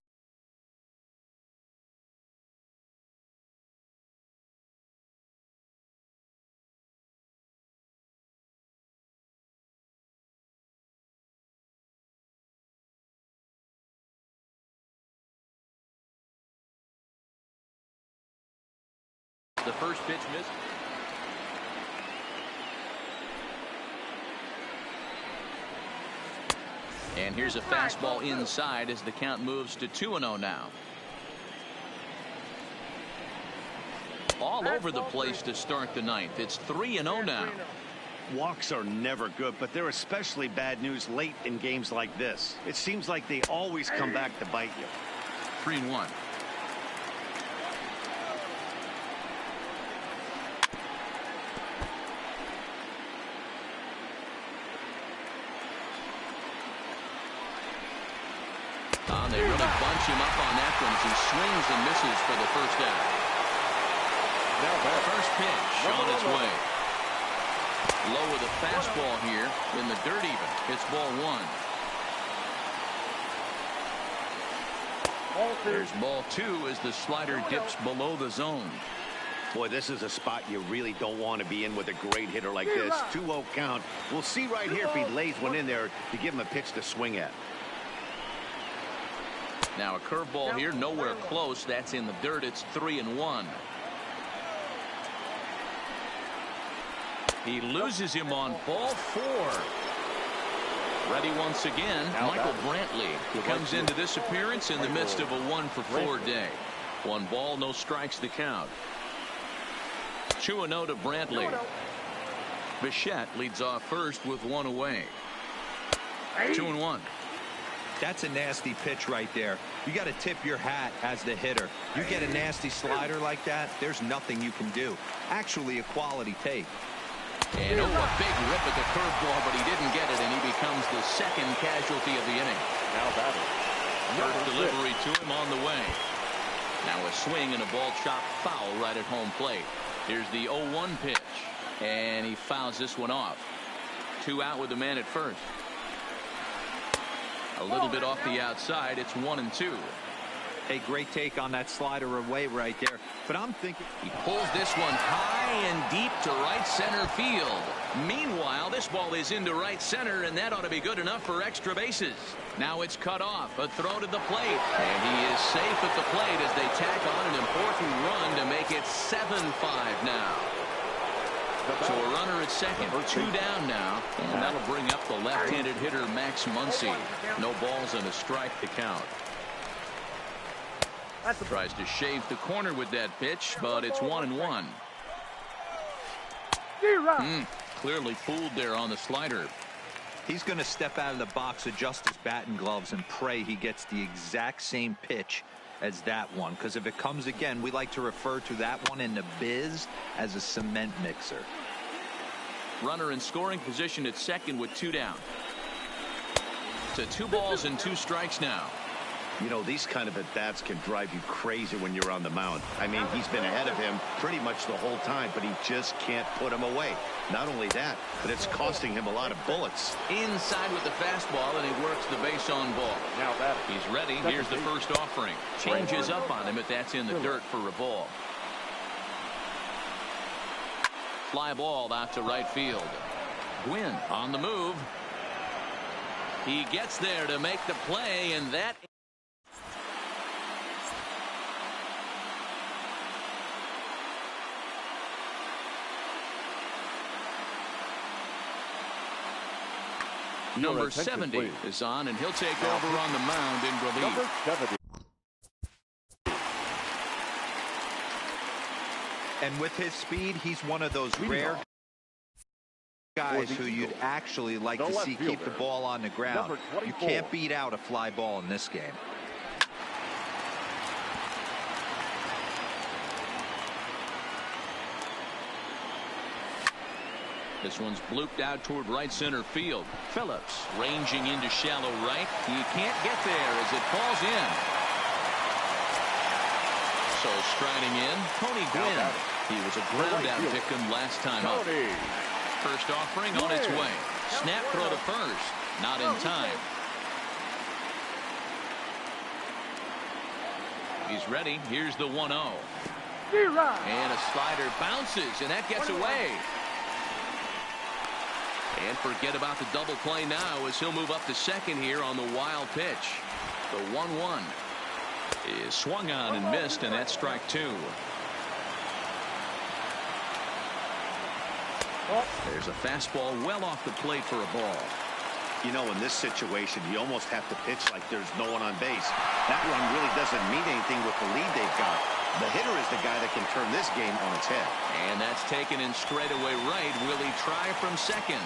The first pitch missed. And here's a fastball inside as the count moves to 2-0 now. All over the place to start the 9th. It's 3-0 now. Walks are never good, but they're especially bad news late in games like this. It seems like they always come back to bite you. 3-1. They really bunch him up on that one as he swings and misses for the first out. First pitch on its way. Low with a fastball here in the dirt even. It's ball 1. There's ball 2 as the slider dips below the zone. Boy, this is a spot you really don't want to be in with a great hitter like this. 2-0 count. We'll see right here if he lays one in there to give him a pitch to swing at. Now a curveball here, nowhere close. That's in the dirt. It's 3-1. He loses him on ball 4. Ready once again, Michael Brantley comes into this appearance in the midst of a 1-for-4 day. 1 ball, no strikes the count. 2-0 to Brantley. Bichette leads off first with 1 away. 2-1. That's a nasty pitch right there. You got to tip your hat as the hitter. You get a nasty slider like that, there's nothing you can do. Actually, a quality take. And a big rip at the curveball, but he didn't get it, and he becomes the second casualty of the inning. Now batting. First delivery to him on the way. Now a swing and a ball chopped foul right at home plate. Here's the 0-1 pitch, and he fouls this one off. 2 out with the man at first. A little bit off the outside. It's 1-2. Hey, great take on that slider away right there. But I'm thinking he pulls this one high and deep to right center field. Meanwhile, this ball is into right center, and that ought to be good enough for extra bases. Now it's cut off. A throw to the plate. And he is safe at the plate as they tack on an important run to make it 7-5 now. So a runner at second. 2 down now. And that'll bring up the left-handed hitter Max Muncy. No balls and a strike to count. Tries to shave the corner with that pitch, but it's 1-1. Clearly fooled there on the slider. he's going to step out of the box, adjust his batting gloves, and pray he gets the exact same pitch as that one. Because if it comes again, we like to refer to that one in the biz as a cement mixer. Runner in scoring position at second with 2 down. To 2 balls and 2 strikes now. You know, these kind of at-bats can drive you crazy when you're on the mound. I mean, he's been ahead of him pretty much the whole time, but he just can't put him away. Not only that, but it's costing him a lot of bullets. Inside with the fastball, and he works the base on ball. Now that he's ready. Here's the first offering. Changes up on him, but that's in the dirt for a ball. Fly ball out to right field. Gwynn on the move. He gets there to make the play, and that number 70 is on, and he'll take over on the mound in relief. Number 70. And with his speed, he's one of those rare guys who you'd actually like to see keep the ball on the ground. You can't beat out a fly ball in this game. This one's blooped out toward right center field. Phillips ranging into shallow right. He can't get there as it falls in. So striding in, Tony Gwynn. He was a ground out victim last time up. First offering on its way. Snap throw to first. Not in time. He's ready. Here's the 1-0. And a slider bounces, and that gets away. And forget about the double play now as he'll move up to second here on the wild pitch. The 1-1 is swung on and missed, and that's strike 2. There's a fastball well off the plate for a ball. You know, in this situation, you almost have to pitch like there's no one on base. That run really doesn't mean anything with the lead they've got. The hitter is the guy that can turn this game on its head. And that's taken in straightaway right. Will he try from second?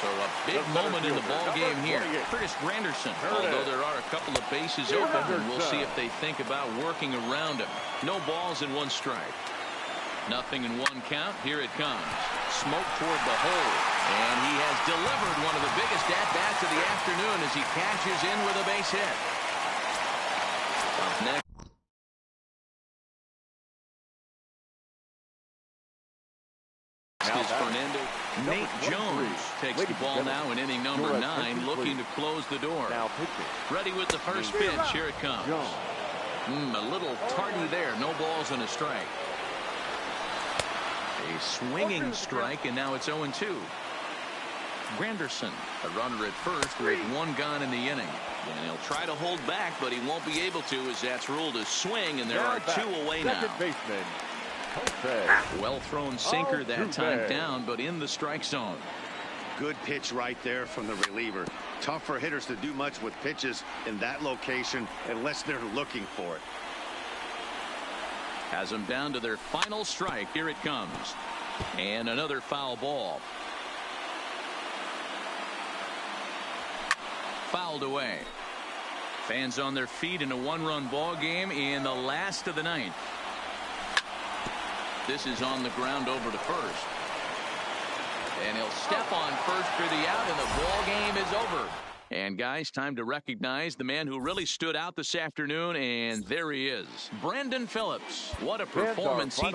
So a big moment in the ball game here. Curtis Granderson, although there are a couple of bases open, and we'll see if they think about working around him. No balls and 1 strike. Nothing in 1 count. Here it comes. Smoke toward the hole. And he has delivered one of the biggest at-bats of the afternoon as he cashes in with a base hit. Up next. Is Fernando. Nate Jones takes the ball now in inning number 9, looking to close the door. Ready with the first pitch. Here it comes. A little tardy there. No balls and a strike. A swinging strike, and now it's 0-2. Granderson. A runner at first with 1 gone in the inning. And he'll try to hold back, but he won't be able to as that's ruled a swing, and there are 2 away now. Second baseman, Well thrown sinker that time down, but in the strike zone. Good pitch right there from the reliever. Tough for hitters to do much with pitches in that location unless they're looking for it. Has them down to their final strike. Here it comes. And another foul ball. Fouled away. Fans on their feet in a 1-run ball game in the last of the 9th. This is on the ground over to first. And he'll step on first for the out, and the ball game is over. And guys, time to recognize the man who really stood out this afternoon, and there he is, Brandon Phillips. What a performance he